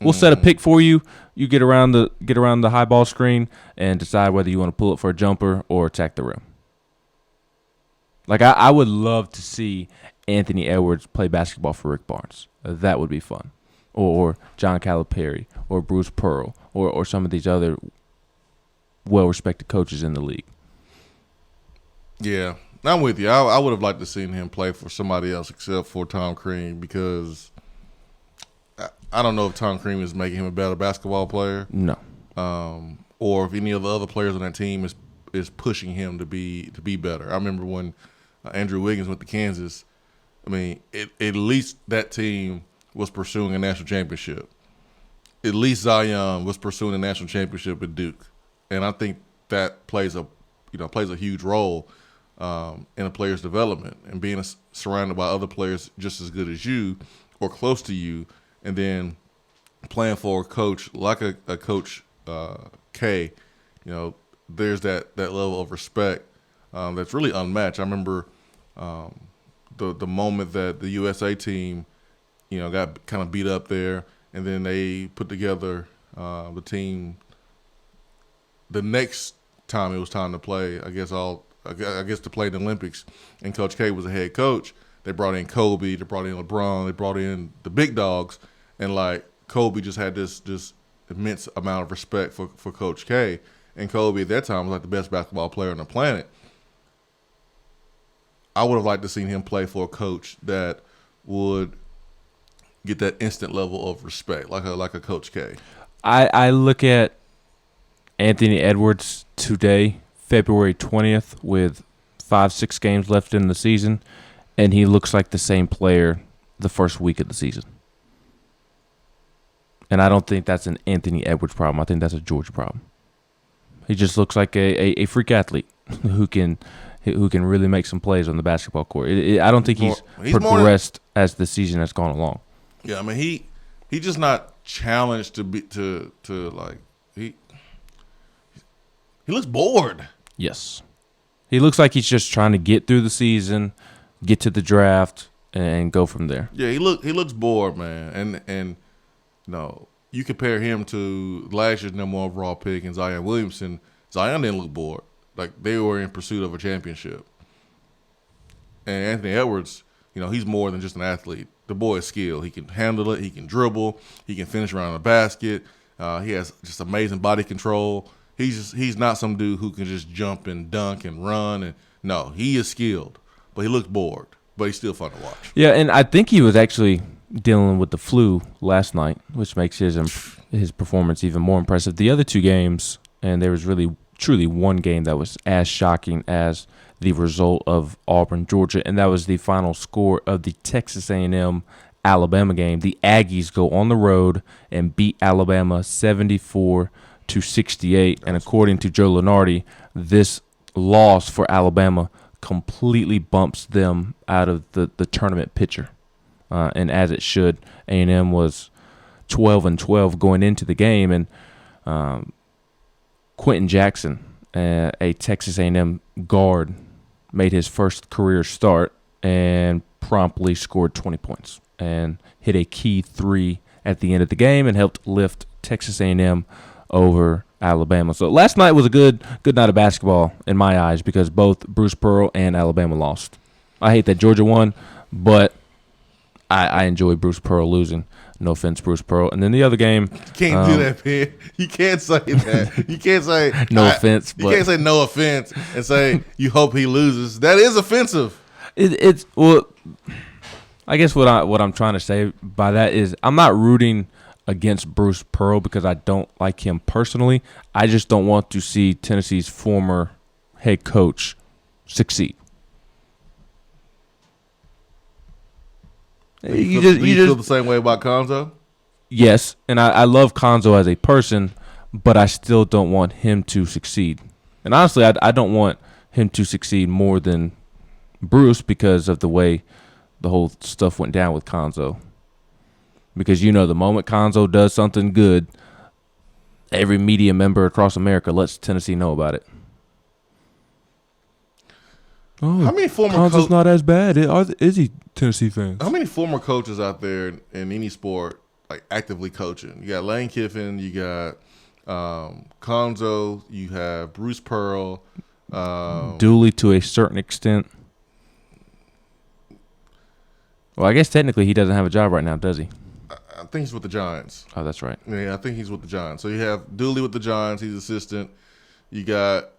We'll set a pick for you. You get around the high ball screen and decide whether you want to pull it for a jumper or attack the rim. Like, I would love to see Anthony Edwards play basketball for Rick Barnes. That would be fun. Or John Calipari or Bruce Pearl or some of these other well-respected coaches in the league. Yeah, I'm with you. I would have liked to seen him play for somebody else except for Tom Crean, because I don't know if Tom Crean is making him a better basketball player. No. Or if any of the other players on that team is pushing him to be better. I remember when Andrew Wiggins went to Kansas. I mean, at least that team was pursuing a national championship. At least Zion was pursuing a national championship at Duke, and I think that plays a huge role in a player's development, and being surrounded by other players just as good as you or close to you, and then playing for a coach like a Coach K. There's that level of respect that's really unmatched. I remember the moment that the USA team, got kind of beat up there, and then they put together the team. The next time it was time to play, I guess to play in the Olympics, and Coach K was a head coach. They brought in Kobe, they brought in LeBron, they brought in the big dogs, and like Kobe just had this immense amount of respect for Coach K. And Kobe at that time was like the best basketball player on the planet. I would have liked to seen him play for a coach that would get that instant level of respect, like a Coach K. I look at Anthony Edwards today, February 20th, with 5-6 games left in the season, and he looks like the same player the first week of the season. And I don't think that's an Anthony Edwards problem. I think that's a Georgia problem. He just looks like a freak athlete who can really make some plays on the basketball court. I don't think he's progressed as the season has gone along. Yeah, I mean he just not challenged to like he looks bored. Yes, he looks like he's just trying to get through the season, get to the draft, and go from there. Yeah, he looks bored, man. And no, you compare him to last year's number 1 overall pick and Zion Williamson. Zion didn't look bored. Like they were in pursuit of a championship. And Anthony Edwards, he's more than just an athlete. The boy is skilled. He can handle it. He can dribble. He can finish around the basket. He has just amazing body control. He's not some dude who can just jump and dunk and run. And no, he is skilled, but he looks bored. But he's still fun to watch. Yeah, and I think he was actually dealing with the flu last night, which makes his performance even more impressive. The other 2 games, and there was really truly one game that was as shocking as the result of Auburn, Georgia, and that was the final score of the Texas A&M Alabama game. The Aggies go on the road and beat Alabama 74-68, and according to Joe Lunardi, this loss for Alabama completely bumps them out of the tournament picture, and as it should. A&M was 12-12 going into the game, and Quentin Jackson, a Texas A&M guard, made his first career start and promptly scored 20 points and hit a key 3 at the end of the game and helped lift Texas A&M over Alabama. So last night was a good night of basketball in my eyes because both Bruce Pearl and Alabama lost. I hate that Georgia won, but I enjoy Bruce Pearl losing. No offense, Bruce Pearl. And then the other game. You can't do that, man. You can't say that. You can't say no offense. You can't say no offense and say you hope he loses. That is offensive. It's I guess what I'm trying to say by that is I'm not rooting against Bruce Pearl because I don't like him personally. I just don't want to see Tennessee's former head coach succeed. You feel the same way about Konzo? Yes, and I love Konzo as a person, but I still don't want him to succeed. And honestly, I don't want him to succeed more than Bruce because of the way the whole stuff went down with Konzo. Because the moment Konzo does something good, every media member across America lets Tennessee know about it. Oh, how many former Konzo's not as bad, is he, Tennessee fans? How many former coaches out there in any sport like actively coaching? You got Lane Kiffin, you got Konzo, you have Bruce Pearl, Dooley to a certain extent. Well, I guess technically he doesn't have a job right now, does he? I think he's with the Giants. Oh, that's right. Yeah, I think he's with the Giants. So you have Dooley with the Giants. He's assistant. You got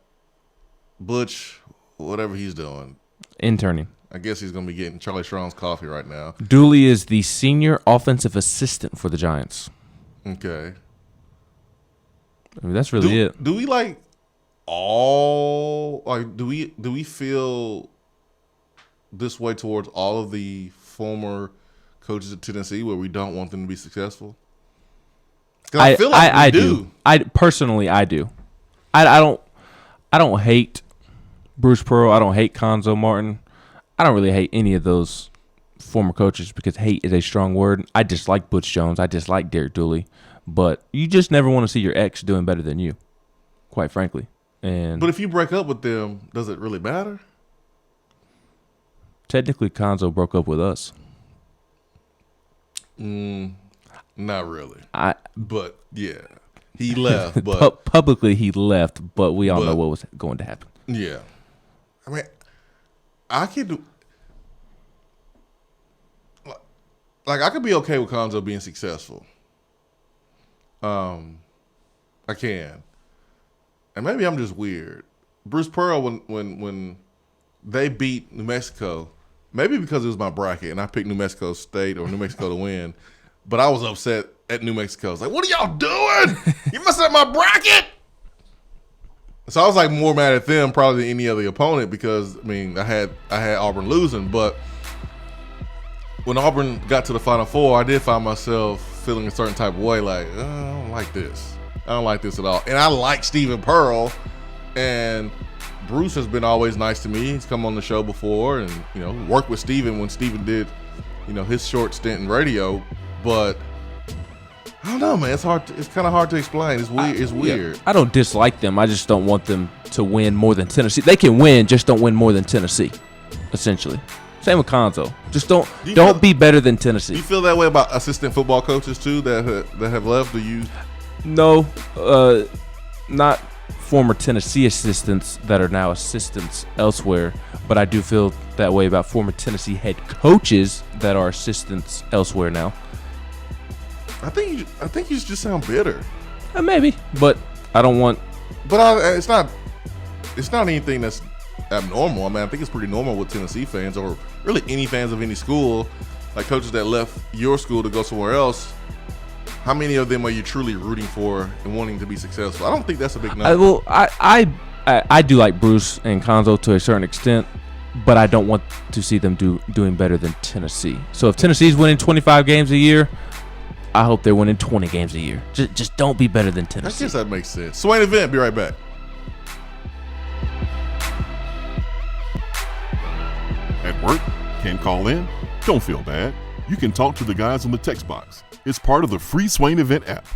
Butch, whatever he's doing. Interning. I guess he's going to be getting Charlie Strong's coffee right now. Dooley is the senior offensive assistant for the Giants. Okay. I mean, that's really it. Do we do we feel this way towards all of the former coaches at Tennessee where we don't want them to be successful? I feel like we do. I personally do. I don't hate Bruce Pearl. I don't hate Konzo Martin. I don't really hate any of those former coaches because hate is a strong word. I dislike Butch Jones. I dislike Derek Dooley. But you just never want to see your ex doing better than you, quite frankly. But if you break up with them, does it really matter? Technically, Konzo broke up with us. Not really. But yeah, he left. But publicly, he left. But we all know what was going to happen. Yeah, I mean, I could I could be okay with Konzo being successful. I can, and maybe I'm just weird. Bruce Pearl, when they beat New Mexico, maybe because it was my bracket and I picked New Mexico State or New Mexico to win, but I was upset at New Mexico. I was like, "What are y'all doing? You messing up my bracket!" So I was like more mad at them probably than any other opponent because I mean I had Auburn losing, but when Auburn got to the Final Four, I did find myself feeling a certain type of way, like I don't like this. I don't like this at all. And I like Stephen Pearl, and Bruce has been always nice to me. He's come on the show before and, worked with Stephen when Stephen did, his short stint in radio. But I don't know, man. It's hard. It's kind of hard to explain. It's weird. It's weird. Yeah, I don't dislike them. I just don't want them to win more than Tennessee. They can win, just don't win more than Tennessee, essentially. Same with Conzo. Just don't be better than Tennessee. Do you feel that way about assistant football coaches too that have left? Do you? No, not former Tennessee assistants that are now assistants elsewhere, but I do feel that way about former Tennessee head coaches that are assistants elsewhere now. I think you just sound bitter. Maybe, but I don't want. But it's not anything that's abnormal. I mean, I think it's pretty normal with Tennessee fans, or really any fans of any school, like coaches that left your school to go somewhere else. How many of them are you truly rooting for and wanting to be successful? I don't think that's a big number. I do like Bruce and Conzo to a certain extent, but I don't want to see them doing better than Tennessee. So if Tennessee's winning 25 games a year, I hope they're winning 20 games a year. Just don't be better than Tennessee. I guess that makes sense. Swain Event, be right back. At work, can't call in? Don't feel bad. You can talk to the guys on the text box. It's part of the free Swain Event app.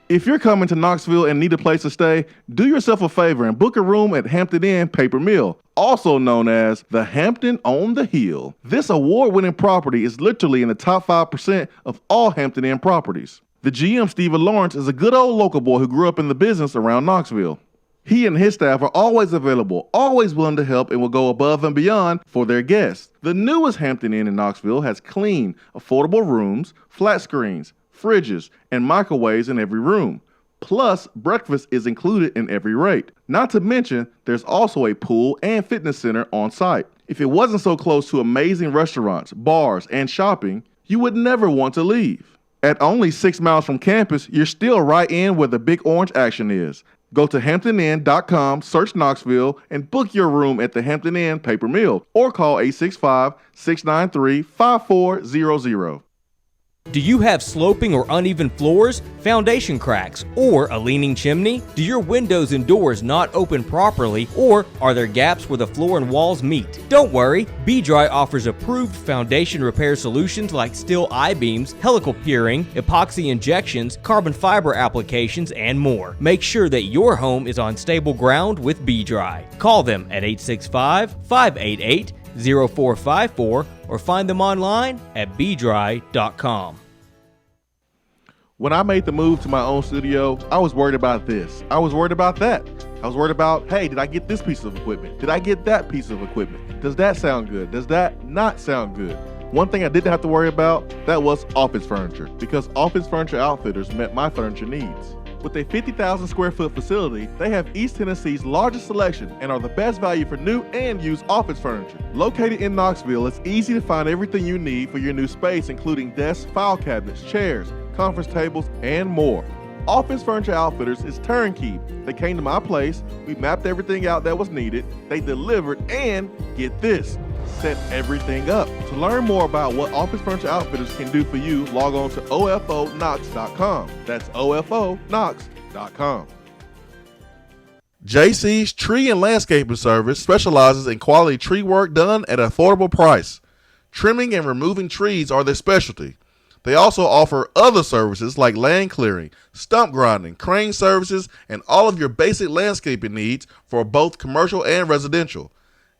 If you're coming to Knoxville and need a place to stay, do yourself a favor and book a room at Hampton Inn Paper Mill, also known as the Hampton on the Hill. This award-winning property is literally in the top 5% of all Hampton Inn properties. The GM, Stephen Lawrence, is a good old local boy who grew up in the business around Knoxville. He and his staff are always available, always willing to help, and will go above and beyond for their guests. The newest Hampton Inn in Knoxville has clean, affordable rooms, flat screens, fridges, and microwaves in every room. Plus, breakfast is included in every rate. Not to mention, there's also a pool and fitness center on site. If it wasn't so close to amazing restaurants, bars, and shopping, you would never want to leave. At only 6 miles from campus, you're still right in where the big orange action is. Go to HamptonInn.com, search Knoxville, and book your room at the Hampton Inn Paper Mill, or call 865-693-5400. Do you have sloping or uneven floors, foundation cracks, or a leaning chimney? Do your windows and doors not open properly, or are there gaps where the floor and walls meet? Don't worry, B-Dry offers approved foundation repair solutions like steel I-beams, helical piering, epoxy injections, carbon fiber applications, and more. Make sure that your home is on stable ground with B-Dry. Call them at 865-588-0454 or find them online at bdry.com. When I made the move to my own studio, I was worried about this. I was worried about that. I was worried about, hey, did I get this piece of equipment? Did I get that piece of equipment? Does that sound good? Does that not sound good? One thing I didn't have to worry about, that was office furniture, because Office Furniture Outfitters met my furniture needs. With a 50,000 square foot facility, they have East Tennessee's largest selection and are the best value for new and used office furniture. Located in Knoxville, it's easy to find everything you need for your new space, including desks, file cabinets, chairs, conference tables, and more. Office Furniture Outfitters is turnkey. They came to my place, we mapped everything out that was needed, they delivered, and get this, set everything up. To learn more about what Office Furniture Outfitters can do for you, log on to ofonox.com. That's ofonox.com. JC's Tree and Landscaping Service specializes in quality tree work done at an affordable price. Trimming and removing trees are their specialty. They also offer other services like land clearing, stump grinding, crane services, and all of your basic landscaping needs for both commercial and residential.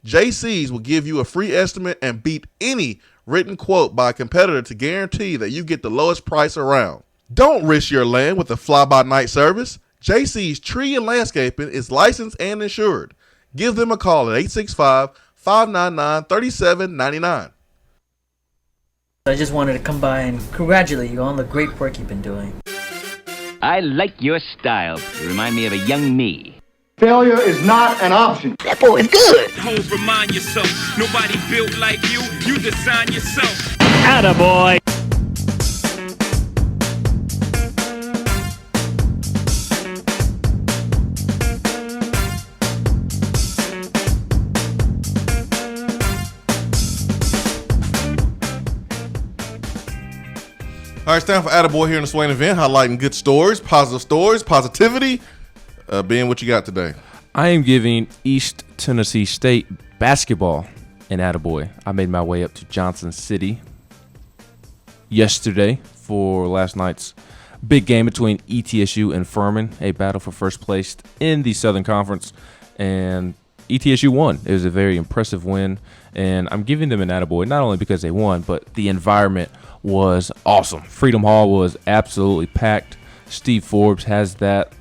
JC's will give you a free estimate and beat any written quote by a competitor to guarantee that you get the lowest price around. Don't risk your land with a fly-by-night service. JC's Tree and Landscaping is licensed and insured. Give them a call at 865-599-3799. I just wanted to come by and congratulate you on the great work you've been doing. I like your style. You remind me of a young me. Failure is not an option. That boy is good. Homes, remind yourself, nobody built like you. You design yourself. Attaboy. All right, it's time for Attaboy here in the Swain event, highlighting good stories, positive stories, positivity. Ben, what you got today? I am giving East Tennessee State basketball an attaboy. I made my way up to Johnson City yesterday for last night's big game between ETSU and Furman, a battle for first place in the Southern Conference, and ETSU won. It was a very impressive win, and I'm giving them an attaboy not only because they won, but the environment was awesome. Freedom Hall was absolutely packed. Steve Forbes has that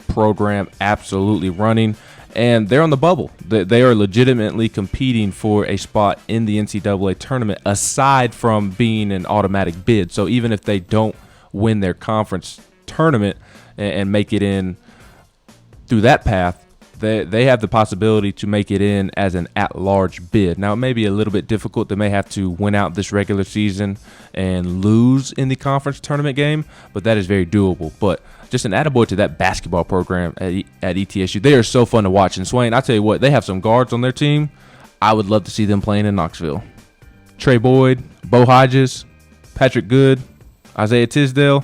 program absolutely running, and they're on the bubble. They are legitimately competing for a spot in the NCAA tournament aside from being an automatic bid. So even if they don't win their conference tournament and make it in through that path, they have the possibility to make it in as an at-large bid. Now, it may be a little bit difficult. They may have to win out this regular season and lose in the conference tournament game, but that is very doable. But just an attaboy to that basketball program at ETSU. They are so fun to watch. And Swain, I tell you what, they have some guards on their team. I would love to see them playing in Knoxville. Trey Boyd, Bo Hodges, Patrick Good, Isaiah Tisdale.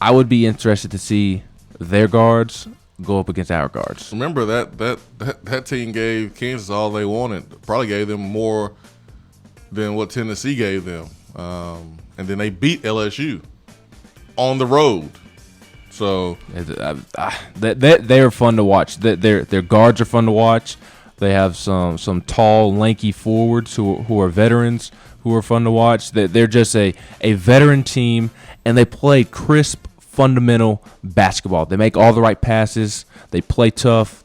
I would be interested to see their guards go up against our guards. Remember that team gave Kansas all they wanted. Probably gave them more than what Tennessee gave them. And then they beat LSU on the road. So they are fun to watch. Their guards are fun to watch. They have some tall, lanky forwards who are veterans who are fun to watch. They're just a veteran team, and they play crisp, fundamental basketball. They make all the right passes. They play tough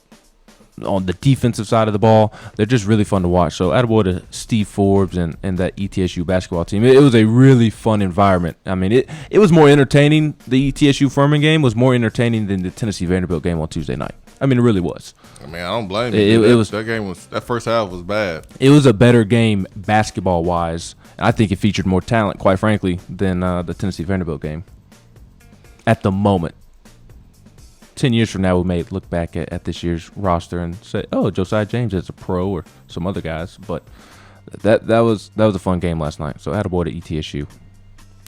on the defensive side of the ball. They're just really fun to watch. So attaboy to Steve Forbes and that ETSU basketball team. It was a really fun environment. I mean, it was more entertaining. The ETSU Furman game was more entertaining than the Tennessee Vanderbilt game on Tuesday night. I mean, it really was. I mean, I don't blame you. That first half was bad. It was a better game basketball wise. I think it featured more talent, quite frankly, than the Tennessee Vanderbilt game. At the moment, 10 years from now, we may look back at this year's roster and say, "Oh, Josiah James is a pro," or some other guys. But that was a fun game last night. So, attaboy to ETSU.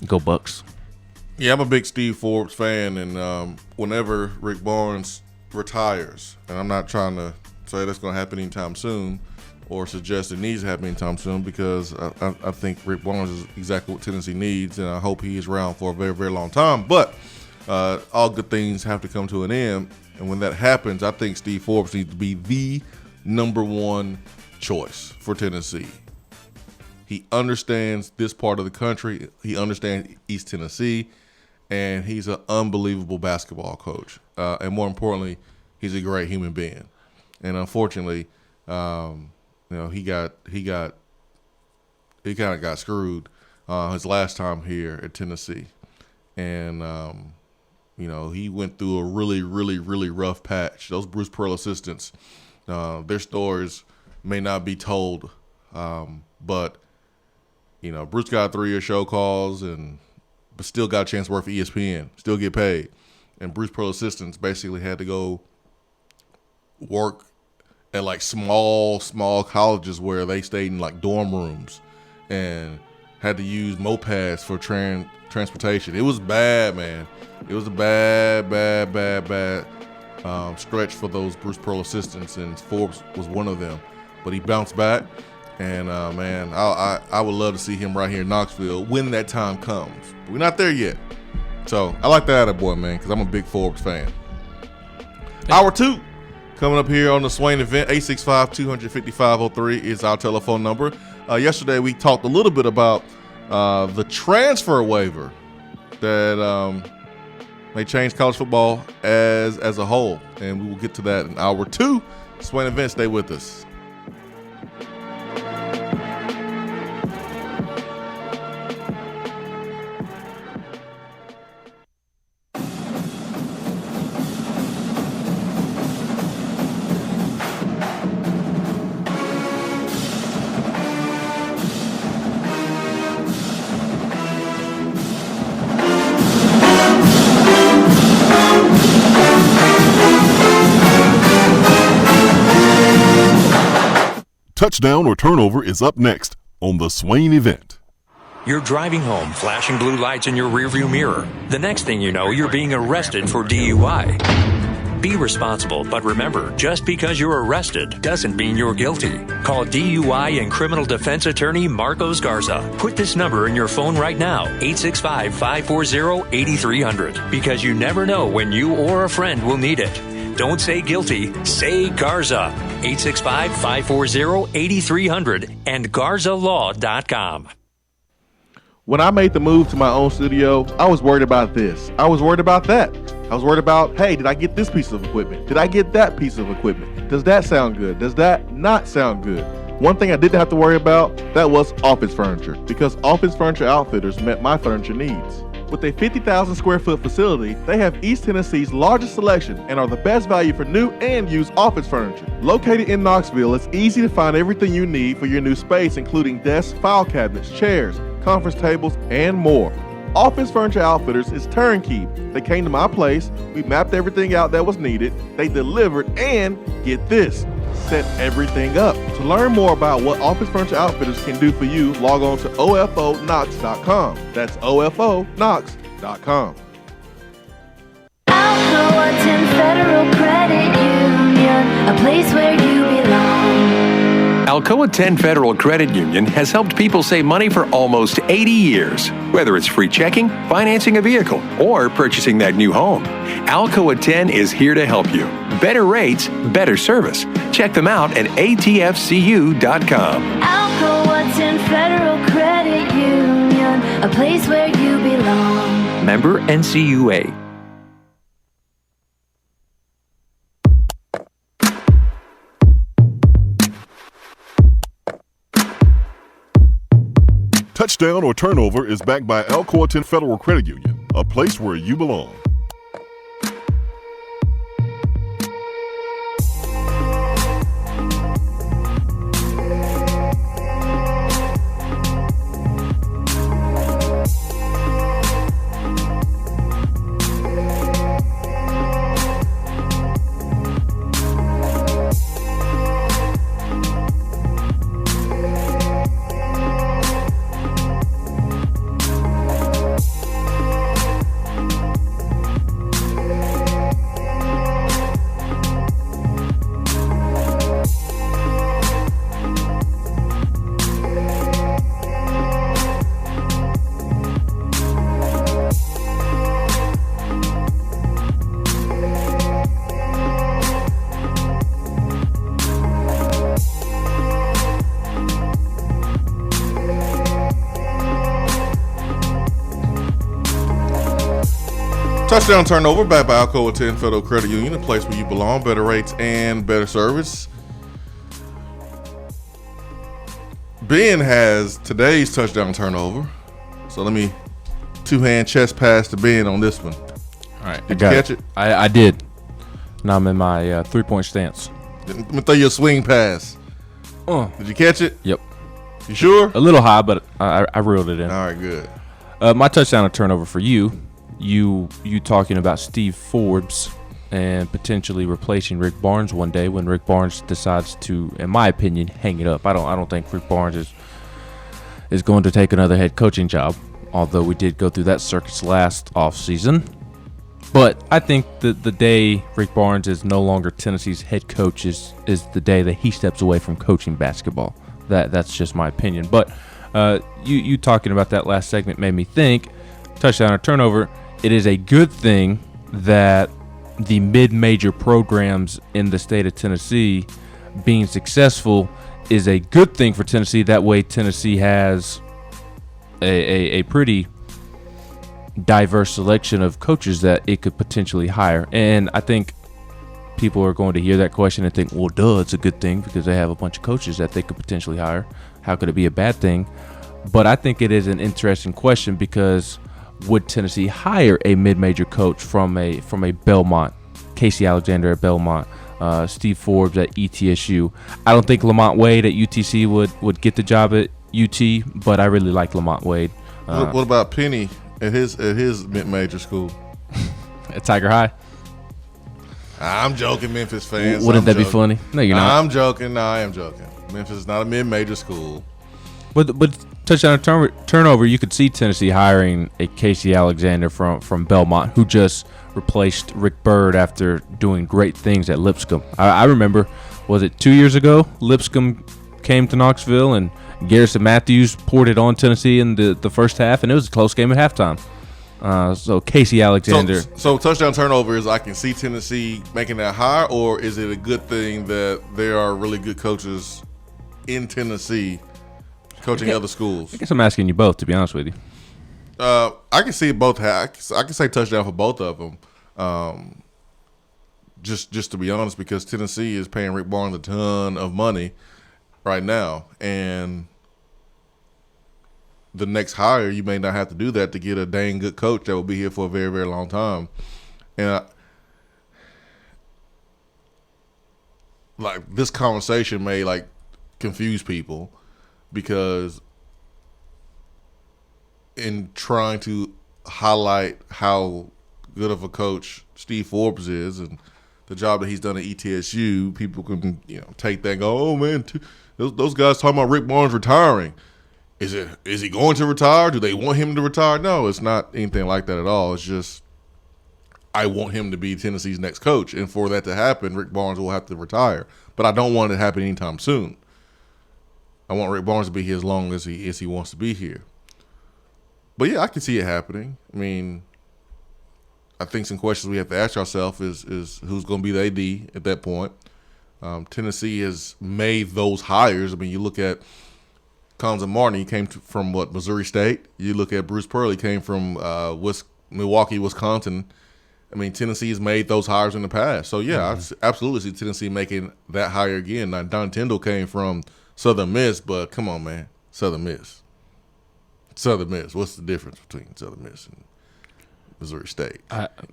Go Bucks. Yeah, I'm a big Steve Forbes fan, and whenever Rick Barnes retires, and I'm not trying to say that's going to happen anytime soon, or suggest it needs to happen anytime soon, because I think Rick Barnes is exactly what Tennessee needs, and I hope he is around for a very, very long time. But all good things have to come to an end, and when that happens, I think Steve Forbes needs to be the number one choice for Tennessee. He understands this part of the country. He understands East Tennessee, and he's an unbelievable basketball coach. And more importantly, he's a great human being. And unfortunately, he kind of got screwed his last time here at Tennessee, and he went through a really, really, really rough patch. Those Bruce Pearl assistants, their stories may not be told, but Bruce got 3-year show calls but still got a chance to work for ESPN, still get paid. And Bruce Pearl assistants basically had to go work at like small colleges where they stayed in like dorm rooms and had to use mopeds for transportation. It was bad, man. It was a bad stretch for those Bruce Pearl assistants, and Forbes was one of them. But he bounced back, and man, I would love to see him right here in Knoxville when that time comes. But we're not there yet. So I like that attaboy, man, because I'm a big Forbes fan. Hour 2 coming up here on the Swain event. 865-250-503 is our telephone number. Yesterday we talked a little bit about the transfer waiver that may change college football as a whole, and we will get to that in hour 2. Swain event, stay with us. Touchdown or turnover is up next on the Swain event. You're driving home, flashing blue lights in your rearview mirror. The next thing you know, you're being arrested for DUI. Be responsible, but remember, just because you're arrested doesn't mean you're guilty. Call DUI and criminal defense attorney Marcos Garza. Put this number in your phone right now, 865-540-8300, because you never know when you or a friend will need it. Don't say guilty, say Garza. 865-540-8300 and GarzaLaw.com. When I made the move to my own studio, I was worried about this. I was worried about that. I was worried about, hey, did I get this piece of equipment? Did I get that piece of equipment? Does that sound good? Does that not sound good? One thing I didn't have to worry about, that was office furniture, because Office Furniture Outfitters met my furniture needs. With a 50,000 square foot facility, they have East Tennessee's largest selection and are the best value for new and used office furniture. Located in Knoxville, it's easy to find everything you need for your new space, including desks, file cabinets, chairs, conference tables, and more. Office Furniture Outfitters is turnkey. They came to my place, we mapped everything out that was needed, they delivered, and get this, set everything up. To learn more about what Office Furniture Outfitters can do for you, log on to ofonox.com. That's ofonox.com. Alcoa 10 Federal Credit Union, a place where you belong. Alcoa 10 Federal Credit Union has helped people save money for almost 80 years. Whether it's free checking, financing a vehicle, or purchasing that new home, Alcoa 10 is here to help you. Better rates, better service. Check them out at atfcu.com. Alcoa 10 Federal Credit Union, a place where you belong. Member NCUA. Touchdown or turnover is backed by Alcoa 10 Federal Credit Union, a place where you belong. Touchdown turnover back by Alcoa 10 Federal Credit Union, a place where you belong, better rates and better service. Ben has today's touchdown turnover. So let me two-hand chest pass to Ben on this one. All right. Did you catch it? I did. Now I'm in my three-point stance. Let me throw you a swing pass. Did you catch it? Yep. You sure? A little high, but I reeled it in. All right, good. My touchdown and turnover for you talking about Steve Forbes and potentially replacing Rick Barnes one day when Rick Barnes decides to, in my opinion, hang it up. I don't think Rick Barnes is going to take another head coaching job, although we did go through that circus last offseason. But I think the day Rick Barnes is no longer Tennessee's head coach is the day that he steps away from coaching basketball. That's just my opinion. But you talking about that last segment made me think, touchdown or turnover, it is a good thing that the mid-major programs in the state of Tennessee being successful is a good thing for Tennessee. That way Tennessee has a pretty diverse selection of coaches that it could potentially hire. And I think people are going to hear that question and think, well, duh, it's a good thing because they have a bunch of coaches that they could potentially hire. How could it be a bad thing? But I think it is an interesting question because would Tennessee hire a mid-major coach from a Belmont, Casey Alexander at Belmont, Steve Forbes at ETSU? I don't think Lamont Wade at UTC would get the job at UT, but I really like Lamont Wade. What about Penny at his mid-major school? At Tiger High? I'm joking, Memphis fans. Wouldn't that be funny? No, you're not. I'm joking. No, I am joking. Memphis is not a mid-major school. But touchdown turnover, you could see Tennessee hiring a Casey Alexander from Belmont, who just replaced Rick Byrd after doing great things at Lipscomb. I remember, was it 2 years ago, Lipscomb came to Knoxville and Garrison Matthews poured it on Tennessee in the first half, and it was a close game at halftime. So Casey Alexander. So touchdown turnovers, I can see Tennessee making that higher, or is it a good thing that there are really good coaches in Tennessee coaching other schools? I guess I'm asking you both, to be honest with you. I can see both. I can say touchdown for both of them. Just to be honest, because Tennessee is paying Rick Barnes a ton of money right now, and the next hire, you may not have to do that to get a dang good coach that will be here for a very, very long time. And like this conversation may like confuse people, because in trying to highlight how good of a coach Steve Forbes is and the job that he's done at ETSU, people can take that and go, oh man, those guys talking about Rick Barnes retiring. Is he going to retire? Do they want him to retire? No, it's not anything like that at all. It's just I want him to be Tennessee's next coach, and for that to happen, Rick Barnes will have to retire. But I don't want it to happen anytime soon. I want Rick Barnes to be here as long as he wants to be here. But yeah, I can see it happening. I mean, I think some questions we have to ask ourselves is who's going to be the AD at that point. Tennessee has made those hires. I mean, you look at Conza Martin, he came from Missouri State. You look at Bruce Pearl, he came from Milwaukee, Wisconsin. I mean, Tennessee has made those hires in the past. So, yeah, I absolutely see Tennessee making that hire again. Now, Don Tyndall came from Southern Miss, but come on, man, Southern Miss. What's the difference between Southern Miss and Missouri State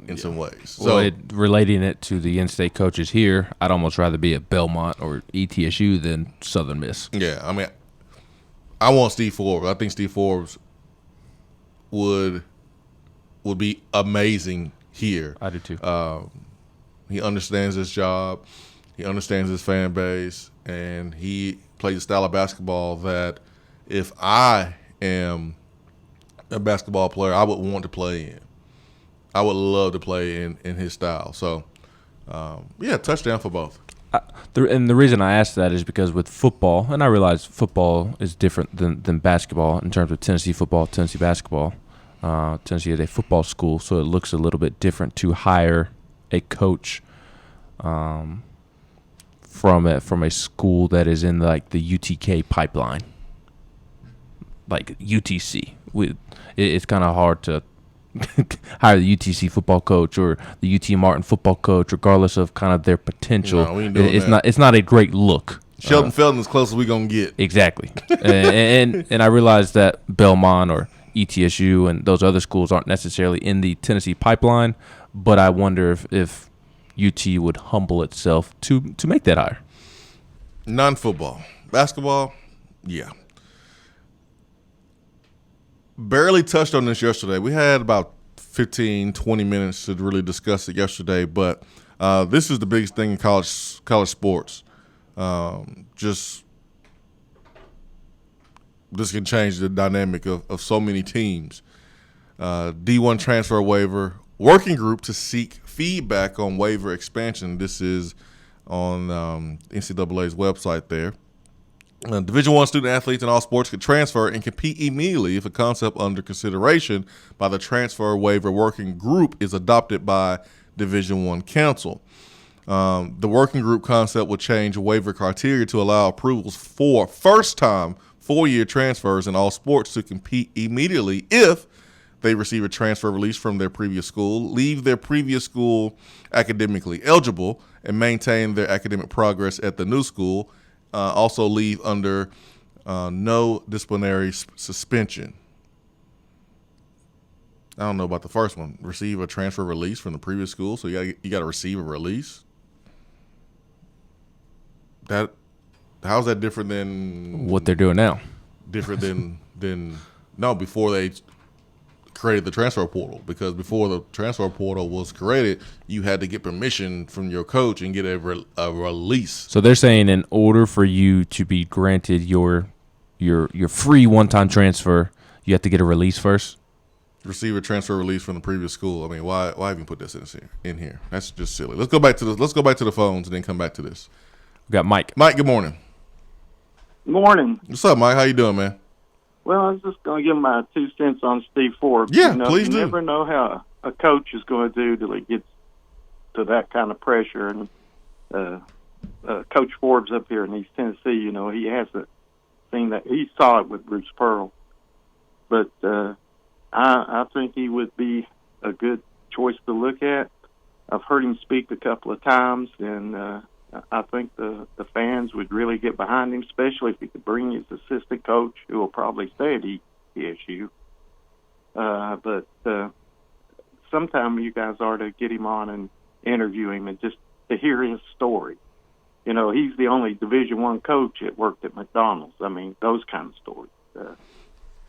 in some ways? So, relating it to the in-state coaches here, I'd almost rather be at Belmont or ETSU than Southern Miss. Yeah, I mean, I want Steve Forbes. I think Steve Forbes would be amazing here. I do too. He understands his job. He understands his fan base, and he plays a style of basketball that if I am a basketball player, I would want to play in. I would love to play in his style. So, yeah, touchdown for both. And the reason I asked that is because with football, and I realize football is different than basketball in terms of Tennessee football, Tennessee basketball. Tennessee is a football school, so it looks a little bit different to hire a coach from a school that is in like the UTK pipeline, like UTC. It's kind of hard to hire the UTC football coach or the UT Martin football coach, regardless of kind of their potential. No, we ain't doing that. It's not a great look. Sheldon Felton as close as we gonna get. Exactly, and I realize that Belmont or ETSU and those other schools aren't necessarily in the Tennessee pipeline, but I wonder if UT would humble itself to make that hire. Non-football, basketball, yeah. Barely touched on this yesterday. We had about 15, 20 minutes to really discuss it yesterday, but this is the biggest thing in college sports. Just this can change the dynamic of so many teams. D1 transfer waiver working group to seek feedback on waiver expansion. This is on NCAA's website there. Division I student athletes in all sports can transfer and compete immediately if a concept under consideration by the transfer waiver working group is adopted by Division I council. The working group concept will change waiver criteria to allow approvals for first-time four-year transfers in all sports to compete immediately if they receive a transfer release from their previous school, leave their previous school academically eligible, and maintain their academic progress at the new school. Also leave under no disciplinary suspension. I don't know about the first one. Receive a transfer release from the previous school, so you got to receive a release. How's that different than what they're doing now? Different than before they created the transfer portal, because before the transfer portal was created, you had to get permission from your coach and get a release. So they're saying in order for you to be granted your your free one-time transfer, you have to get a release first. Receiver transfer release from the previous school. I mean, why even put this in here? That's just silly. Let's go back to the phones and then come back to this. We got Mike. Mike, good morning. Morning. What's up, Mike? How you doing, man? Well, I was just going to give my 2 cents on Steve Forbes. Yeah, please do. You never know how a coach is going to do till he gets to that kind of pressure. And Coach Forbes up here in East Tennessee, he hasn't seen that. He saw it with Bruce Pearl. But I think he would be a good choice to look at. I've heard him speak a couple of times, and I think the fans would really get behind him, especially if he could bring his assistant coach, who will probably stay at ESU. But sometime you guys are to get him on and interview him and just to hear his story. He's the only Division I coach that worked at McDonald's. I mean, those kind of stories.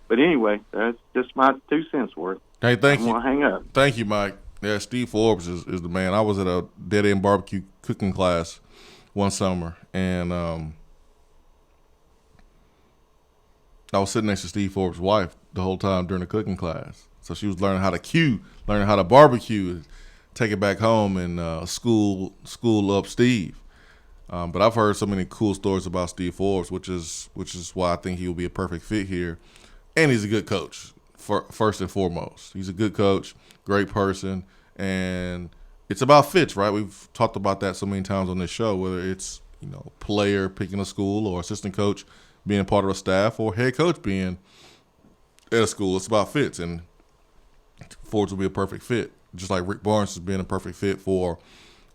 But anyway, that's just my 2 cents worth. Hey, thank you. I'm going to hang up. Thank you, Mike. Yeah, Steve Forbes is the man. I was at a dead-end barbecue cooking class one summer, and I was sitting next to Steve Forbes' wife the whole time during the cooking class. So she was learning how to cue, learning how to barbecue, take it back home and school up Steve. But I've heard so many cool stories about Steve Forbes, which is why I think he will be a perfect fit here. And he's a good coach, first and foremost. He's a good coach, great person, and it's about fits, right? We've talked about that so many times on this show, whether it's player picking a school or assistant coach being part of a staff or head coach being at a school. It's about fits, and Forbes will be a perfect fit, just like Rick Barnes has been a perfect fit for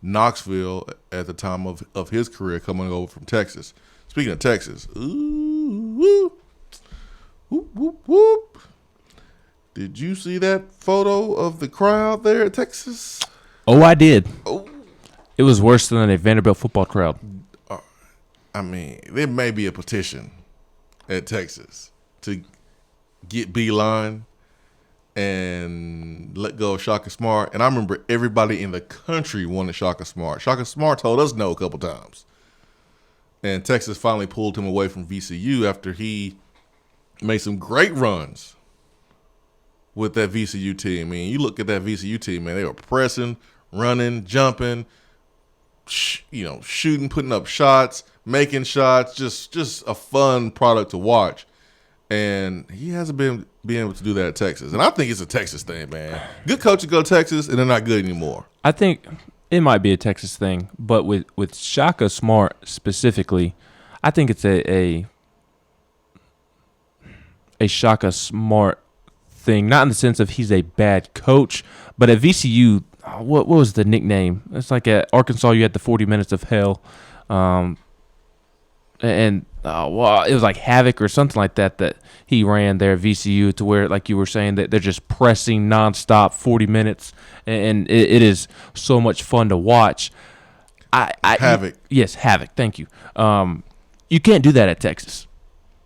Knoxville at the time of his career coming over from Texas. Speaking of Texas, whoop, whoop, whoop. Did you see that photo of the crowd there at Texas? Oh, I did. Oh. It was worse than a Vanderbilt football crowd. I mean, there may be a petition at Texas to get Beeline and let go of Shaka Smart. And I remember everybody in the country wanted Shaka Smart. Shaka Smart told us no a couple times. And Texas finally pulled him away from VCU after he made some great runs with that VCU team. I mean, you look at that VCU team, man, they were pressing, running, jumping, shooting, putting up shots, making shots, just a fun product to watch. And he hasn't been able to do that at Texas. And I think it's a Texas thing, man. Good coaches go to Texas, and they're not good anymore. I think it might be a Texas thing, but with Shaka Smart specifically, I think it's a Shaka Smart thing, not in the sense of he's a bad coach, but at VCU, what was the nickname? It's like at Arkansas, you had the 40 minutes of hell, well, it was like Havoc or something like that he ran there at VCU, to where, like you were saying, that they're just pressing nonstop 40 minutes, and it is so much fun to watch. Havoc. Yes, Havoc. Thank you. You can't do that at Texas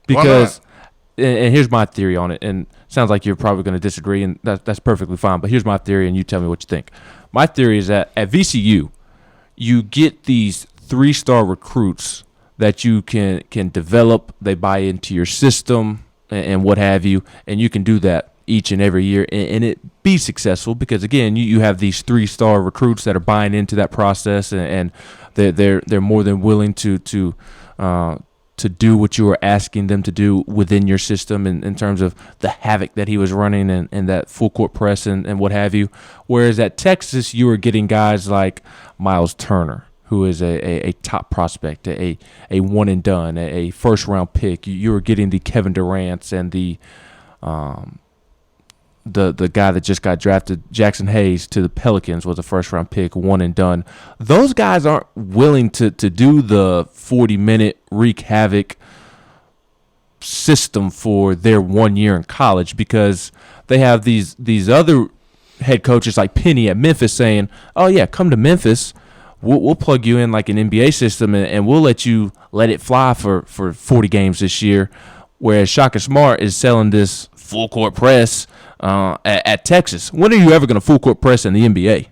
because. And here's my theory on it, and it sounds like you're probably going to disagree, and that's perfectly fine, but here's my theory, and you tell me what you think. My theory is that at VCU, you get these 3-star recruits that you can develop. They buy into your system and what have you, and you can do that each and every year and it be successful because, again, you have these 3-star recruits that are buying into that process, and they're more than willing to do what you were asking them to do within your system in terms of the havoc that he was running and that full court press and what have you. Whereas at Texas, you were getting guys like Miles Turner, who is a top prospect, a one and done, a first round pick. You were getting the Kevin Durant's and the guy that just got drafted, Jackson Hayes, to the Pelicans, was a first-round pick, one and done. Those guys aren't willing to do the 40-minute wreak havoc system for their 1 year in college because they have these other head coaches like Penny at Memphis saying, oh, yeah, come to Memphis. We'll plug you in like an NBA system, and we'll let it fly for 40 games this year, whereas Shaka Smart is selling this full-court press at Texas. When are you ever going to full court press in the NBA?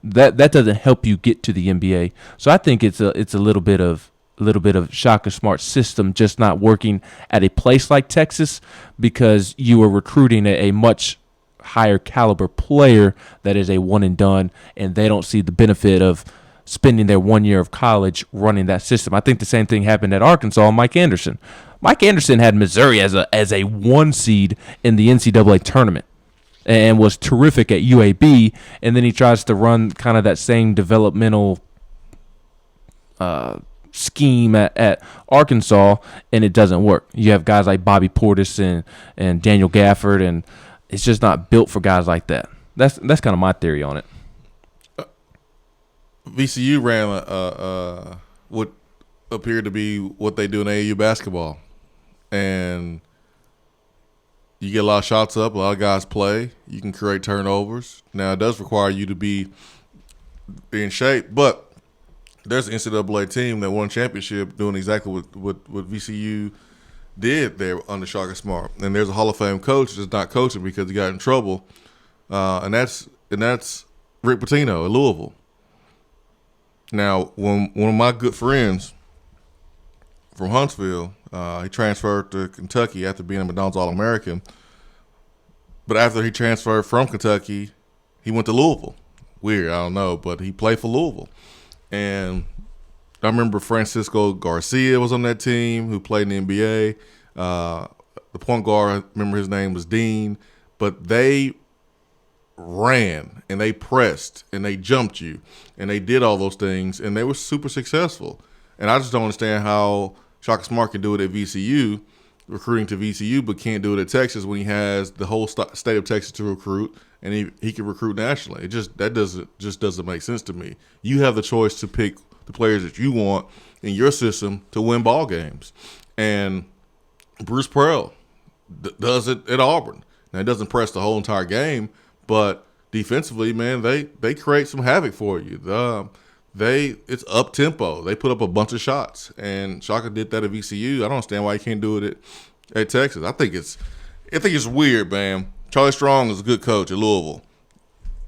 That doesn't help you get to the NBA. So I think it's a little bit of little bit of Shaka Smart's system just not working at a place like Texas, because you are recruiting a much higher caliber player that is a one and done, and they don't see the benefit of spending their 1 year of college running that system. I think the same thing happened at Arkansas. Mike Anderson had Missouri as a 1 seed in the NCAA tournament and was terrific at UAB, and then he tries to run kind of that same developmental scheme at Arkansas, and it doesn't work. You have guys like Bobby Portis and Daniel Gafford, and it's just not built for guys like that. That's kind of my theory on it. VCU ran what appeared to be what they do in AAU basketball, and you get a lot of shots up, a lot of guys play. You can create turnovers. Now, it does require you to be in shape, but there's an NCAA team that won a championship doing exactly what VCU did there under Shaka Smart. And there's a Hall of Fame coach that's not coaching because he got in trouble, and that's Rick Pitino at Louisville. Now, one of my good friends from Huntsville, he transferred to Kentucky after being a McDonald's All-American. But after he transferred from Kentucky, he went to Louisville. Weird, I don't know, but he played for Louisville. And I remember Francisco Garcia was on that team who played in the NBA. The point guard, I remember his name was Dean. But they ran and they pressed and they jumped you and they did all those things, and they were super successful. And I just don't understand how Shaka Smart can do it at VCU, recruiting to VCU, but can't do it at Texas when he has the whole state of Texas to recruit, and he can recruit nationally. That doesn't make sense to me. You have the choice to pick the players that you want in your system to win ball games. And Bruce Pearl does it at Auburn. Now, it doesn't press the whole entire game, but defensively, man, they create some havoc for you. It's up tempo. They put up a bunch of shots, and Shaka did that at VCU. I don't understand why he can't do it at Texas. I think it's weird, man. Charlie Strong is a good coach at Louisville.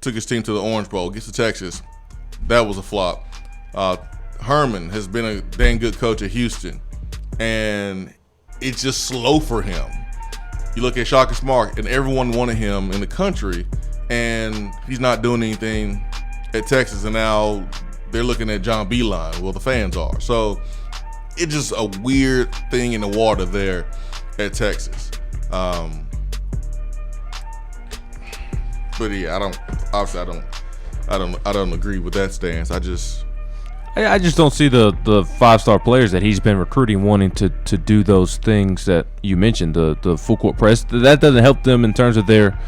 Took his team to the Orange Bowl, gets to Texas. That was a flop. Herman has been a dang good coach at Houston, and it's just slow for him. You look at Shaka Smart, and everyone wanted him in the country, and he's not doing anything at Texas, and now they're looking at John Beeline. Well, the fans are. So it's just a weird thing in the water there at Texas. But yeah, I don't agree with that stance. I just don't see the 5-star players that he's been recruiting wanting to do those things that you mentioned, the full court press. That doesn't help them in terms of their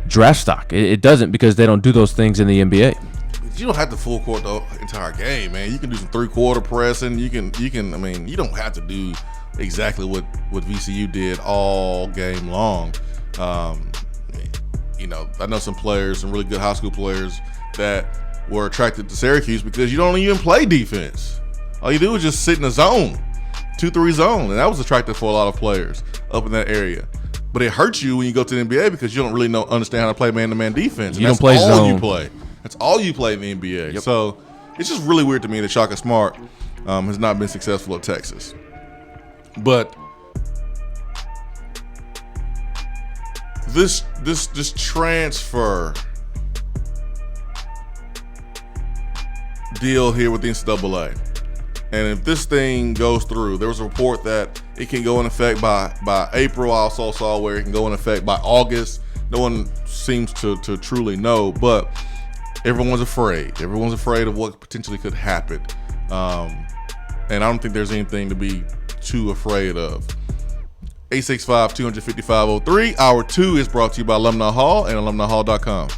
draft stock. It doesn't, because they don't do those things in the NBA. You don't have to full court the entire game, man. You can do some 3-quarter pressing. You can. I mean, you don't have to do exactly what VCU did all game long. I know some players, some really good high school players that were attracted to Syracuse because you don't even play defense. All you do is just sit in a zone, 2-3 zone, and that was attractive for a lot of players up in that area. But it hurts you when you go to the NBA because you don't really understand how to play man-to-man defense. And you don't play zone. That's all you play in the NBA. Yep. So it's just really weird to me that Shaka Smart has not been successful at Texas. But this transfer deal here with the NCAA, and if this thing goes through, there was a report that it can go in effect by April. I also saw where it can go in effect by August. No one seems to truly know, but everyone's afraid. Everyone's afraid of what potentially could happen. And I don't think there's anything to be too afraid of. 865-250-503. Hour 2 is brought to you by Alumni Hall and alumnihall.com.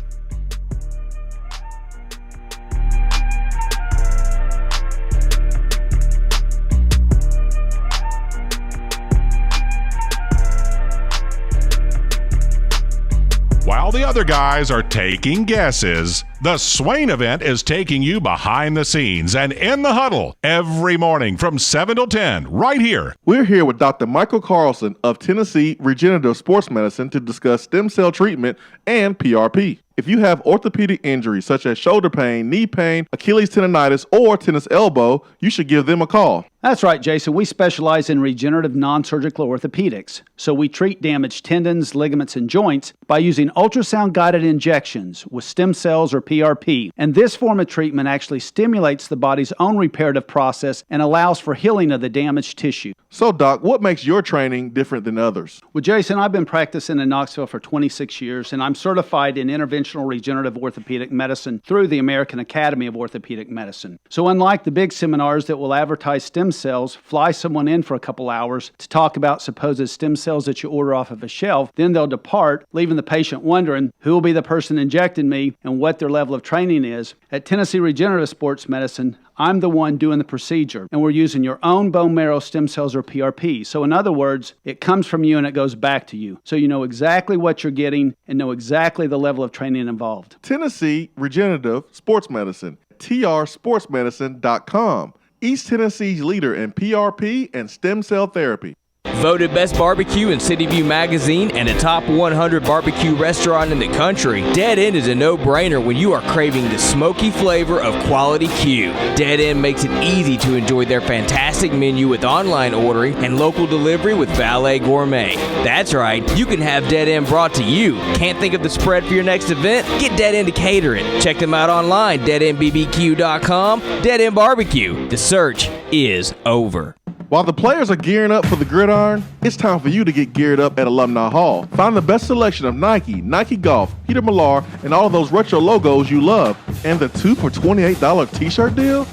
While the other guys are taking guesses, the Swain event is taking you behind the scenes and in the huddle every morning from 7 till 10 right here. We're here with Dr. Michael Carlson of Tennessee Regenerative Sports Medicine to discuss stem cell treatment and PRP. If If you have orthopedic injuries such as shoulder pain, knee pain, Achilles tendonitis, or tennis elbow, you should give them a call. That's right, Jason. We specialize in regenerative non-surgical orthopedics. So we treat damaged tendons, ligaments, and joints by using ultrasound-guided injections with stem cells or PRP. And this form of treatment actually stimulates the body's own reparative process and allows for healing of the damaged tissue. So, Doc, what makes your training different than others? Well, Jason, I've been practicing in Knoxville for 26 years, and I'm certified in interventional regenerative orthopedic medicine through the American Academy of Orthopedic Medicine. So unlike the big seminars that will advertise stem cells, fly someone in for a couple hours to talk about supposed stem cells that you order off of a shelf, then they'll depart, leaving the patient wondering who will be the person injecting me and what their level of training is. At Tennessee Regenerative Sports Medicine, I'm the one doing the procedure, and we're using your own bone marrow stem cells or PRP. So in other words, it comes from you and it goes back to you. So you know exactly what you're getting and know exactly the level of training involved. Tennessee Regenerative Sports Medicine, trsportsmedicine.com. East Tennessee's leader in PRP and stem cell therapy. Voted Best Barbecue in City View Magazine and a top 100 barbecue restaurant in the country, Dead End is a no-brainer when you are craving the smoky flavor of quality Q. Dead End makes it easy to enjoy their fantastic menu with online ordering and local delivery with Valet Gourmet. That's right, you can have Dead End brought to you. Can't think of the spread for your next event? Get Dead End to cater it. Check them out online, deadendbbq.com. Dead End Barbecue. The search is over. While the players are gearing up for the gridiron, it's time for you to get geared up at Alumni Hall. Find the best selection of Nike, Nike Golf, Peter Millar, and all of those retro logos you love. And the 2 for $28 t-shirt deal?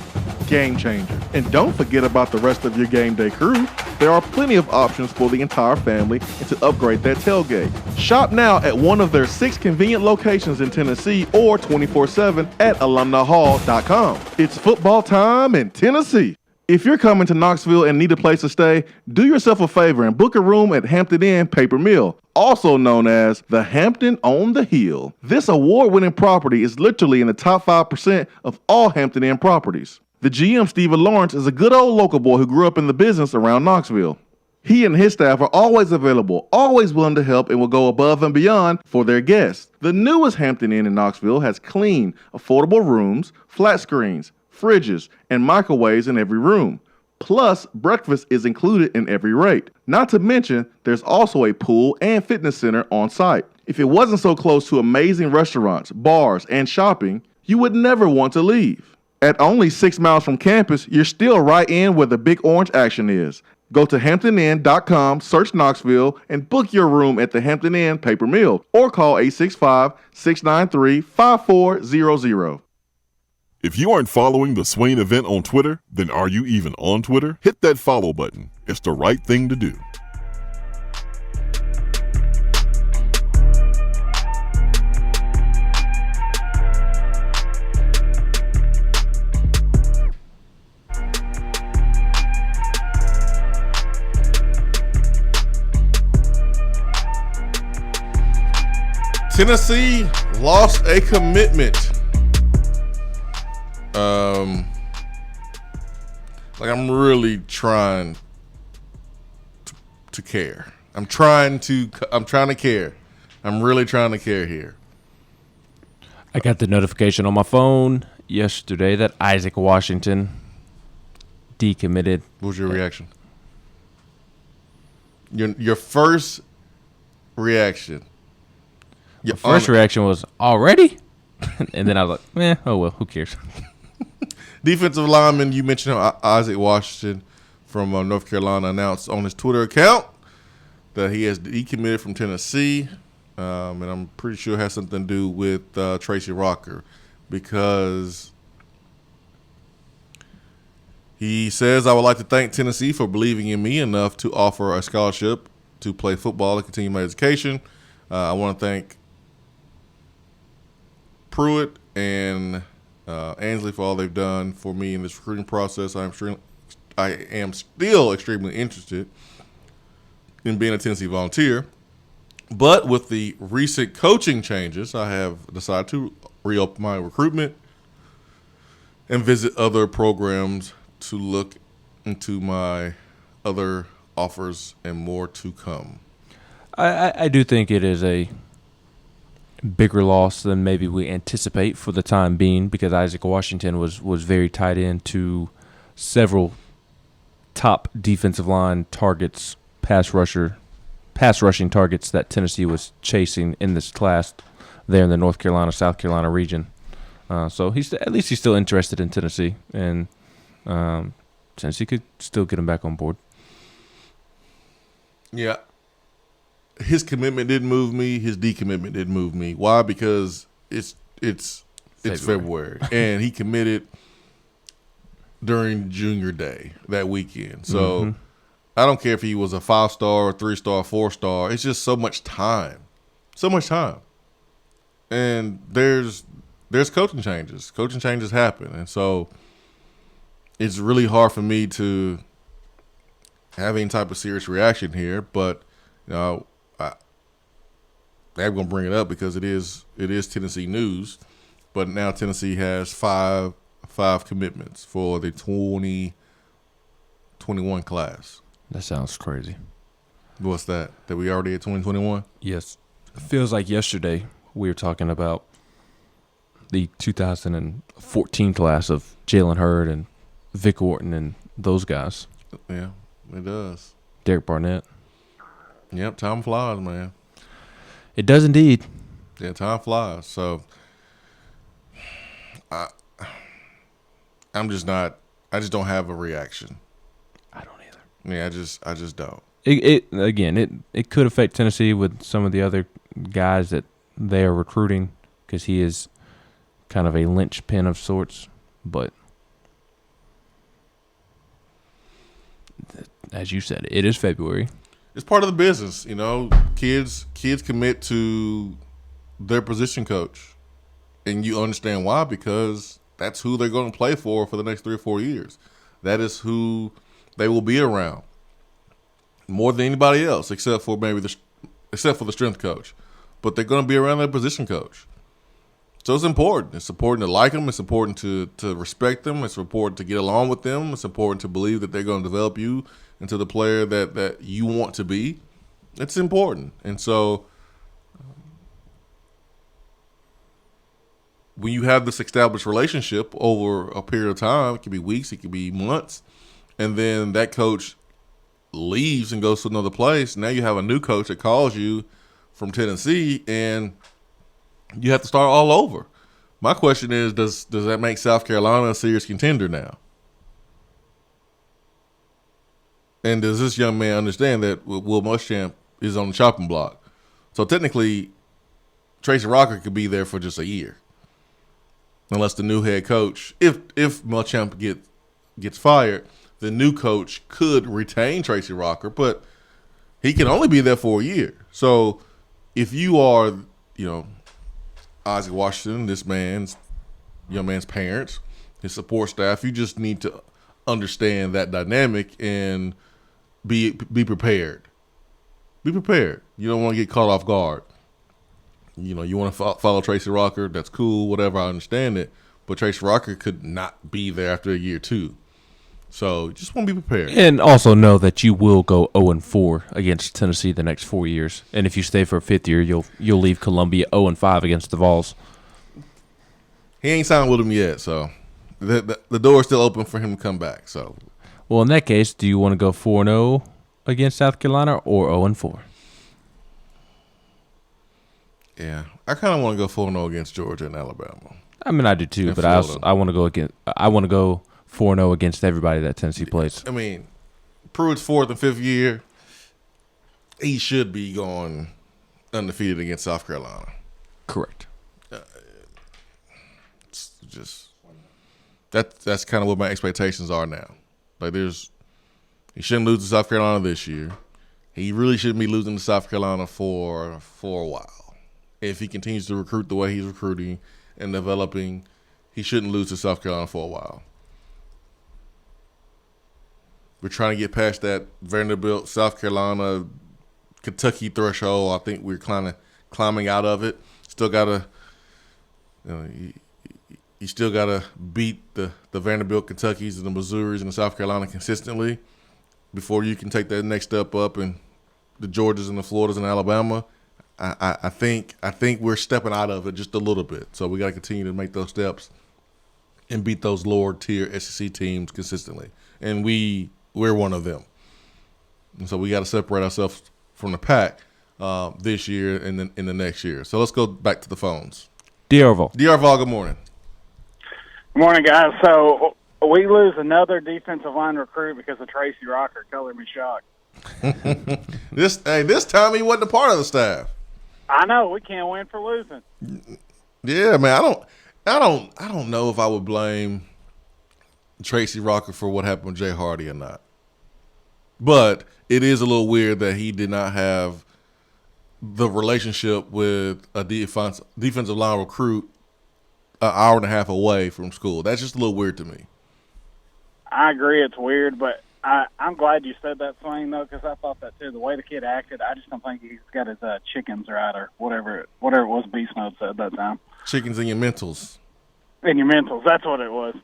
Game changer. And don't forget about the rest of your game day crew. There are plenty of options for the entire family and to upgrade that tailgate. Shop now at one of their 6 convenient locations in Tennessee or 24/7 at alumnihall.com. It's football time in Tennessee. If you're coming to Knoxville and need a place to stay, do yourself a favor and book a room at Hampton Inn Paper Mill, also known as the Hampton on the Hill. This award-winning property is literally in the top 5% of all Hampton Inn properties. The GM, Stephen Lawrence, is a good old local boy who grew up in the business around Knoxville. He and his staff are always available, always willing to help, and will go above and beyond for their guests. The newest Hampton Inn in Knoxville has clean, affordable rooms, flat screens, fridges, and microwaves in every room. Plus, breakfast is included in every rate. Not to mention, there's also a pool and fitness center on site. If it wasn't so close to amazing restaurants, bars, and shopping, you would never want to leave. At only 6 miles from campus, you're still right in where the big orange action is. Go to hamptoninn.com, search Knoxville, and book your room at the Hampton Inn Paper Mill, or call 865-693-5400. If you aren't following the Swain event on Twitter, then are you even on Twitter? Hit that follow button. It's the right thing to do. Tennessee lost a commitment. I'm really trying to care. I'm trying to care. I'm really trying to care here. I got the notification on my phone yesterday that Isaac Washington decommitted. What was your reaction? Your first reaction. Your first reaction was already? And then I was like, oh well, who cares? Defensive lineman, you mentioned him, Isaac Washington from North Carolina, announced on his Twitter account that he has decommitted from Tennessee, and I'm pretty sure it has something to do with Tracy Rocker, because he says, "I would like to thank Tennessee for believing in me enough to offer a scholarship to play football and continue my education. I want to thank Pruitt and Ansley for all they've done for me in this recruiting process. I am still extremely interested in being a Tennessee Volunteer, but with the recent coaching changes, I have decided to reopen my recruitment and visit other programs to look into my other offers and more to come." I do think it is a bigger loss than maybe we anticipate for the time being, because Isaac Washington was very tied into several top defensive line targets, pass rushing targets that Tennessee was chasing in this class there in the North Carolina, South Carolina region. So at least he's still interested in Tennessee, and Tennessee could still get him back on board. Yeah. His commitment didn't move me. His decommitment didn't move me. Why? Because it's February. And he committed during Junior Day that weekend. So I don't care if he was a 5-star, 3-star, 4-star. It's just so much time. So much time. And there's coaching changes. Coaching changes happen. And so it's really hard for me to have any type of serious reaction here. But, you know, I'm going to bring it up because it is Tennessee news. But now Tennessee has five commitments for the 2021 class. That sounds crazy. What's that? That we already at 2021? Yes. It feels like yesterday we were talking about the 2014 class of Jalen Hurd and Vic Orton and those guys. Yeah, it does. Derek Barnett. Yep, time flies, man. It does indeed. Yeah, time flies. So I just don't have a reaction. I don't either. Yeah, I just don't. It could affect Tennessee with some of the other guys that they are recruiting, because he is kind of a linchpin of sorts. But as you said, it is February. It's part of the business, you know. Kids commit to their position coach, and you understand why, because that's who they're going to play for the next 3 or 4 years. That is who they will be around more than anybody else, except for the strength coach. But they're going to be around their position coach. So it's important. It's important to like them. It's important to respect them. It's important to get along with them. It's important to believe that they're going to develop you into the player that you want to be. It's important. And so when you have this established relationship over a period of time, it could be weeks, it could be months, and then that coach leaves and goes to another place, now you have a new coach that calls you from Tennessee, and you have to start all over. My question is, does that make South Carolina a serious contender now? And does this young man understand that Will Muschamp is on the chopping block? So technically, Tracy Rocker could be there for just a year, unless the new head coach, if Muschamp gets fired, the new coach could retain Tracy Rocker, but he can only be there for a year. So if you are, Isaac Washington, this young man's parents, his support staff, you just need to understand that dynamic and be prepared. Be prepared. You don't want to get caught off guard. You want to follow Tracy Rocker, that's cool, whatever, I understand it. But Tracy Rocker could not be there after a year too. So you just want to be prepared. And also know that you will go 0-4 against Tennessee the next 4 years. And if you stay for a fifth year, you'll leave Columbia 0-5 against the Vols. He ain't signed with them yet, so the door is still open for him to come back. So, well, in that case, do you want to go 4-0 against South Carolina or 0-4? Yeah, I kind of want to go 4-0 against Georgia and Alabama. I mean, I do too, but I want to go 4-0 against everybody that Tennessee plays. I mean, Pruitt's 4th and 5th year, he should be going undefeated against South Carolina. Correct. It's just that's kind of what my expectations are now. Like, he shouldn't lose to South Carolina this year. He really shouldn't be losing to South Carolina for a while. If he continues to recruit the way he's recruiting and developing, he shouldn't lose to South Carolina for a while. We're trying to get past that Vanderbilt, South Carolina, Kentucky threshold. I think we're kind of climbing out of it. Still gotta, you still gotta beat the Vanderbilt, Kentuckys, and the Missouris and the South Carolina consistently before you can take that next step up, and the Georgias and the Floridas and Alabama. I think we're stepping out of it just a little bit. So we got to continue to make those steps and beat those lower tier SEC teams consistently. And we're one of them. And so we got to separate ourselves from the pack this year and then in the next year. So let's go back to the phones. D'Arval, good morning. Good morning, guys. So we lose another defensive line recruit because of Tracy Rocker. Color me shocked. This time he wasn't a part of the staff. I know we can't win for losing. Yeah, man. I don't know if I would blame Tracy Rocker for what happened with Jay Hardy or not. But it is a little weird that he did not have the relationship with a defensive line recruit an hour and a half away from school. That's just a little weird to me. I agree it's weird, but I'm glad you said that, Swain, though, because I thought that too. The way the kid acted, I just don't think he's got his chickens right or whatever it was Beast Mode said that time. Chickens in your mentals. In your mentals. That's what it was.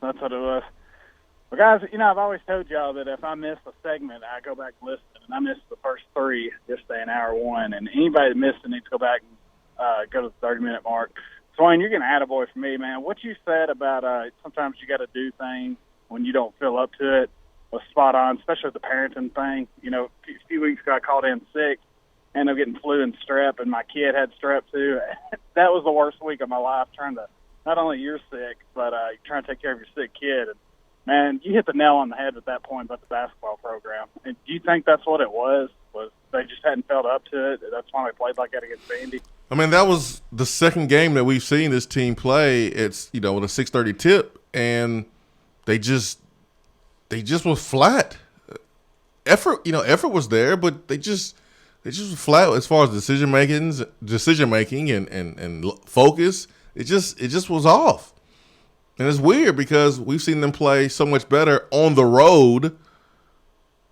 But, guys, I've always told y'all that if I miss a segment, I go back and listen. And I missed the first 3 yesterday in hour 1. And anybody that missed it needs to go back and go to the 30-minute mark. Swain, you're getting attaboy for me, man. What you said about sometimes you got to do things when you don't feel up to it was spot on, especially with the parenting thing. A few weeks ago I called in sick, and I'm getting flu and strep, and my kid had strep too. That was the worst week of my life, trying to, not only you're sick, but trying to take care of your sick kid. And, man, you hit the nail on the head at that point about the basketball program. And do you think that's what it was they just hadn't felt up to it? That's why they played like that against Vandy? I mean, that was the second game that we've seen this team play. It's, with a 6:30 tip, and they just was flat. Effort was there, but they just were flat as far as decision making and focus. It just was off. And it's weird because we've seen them play so much better on the road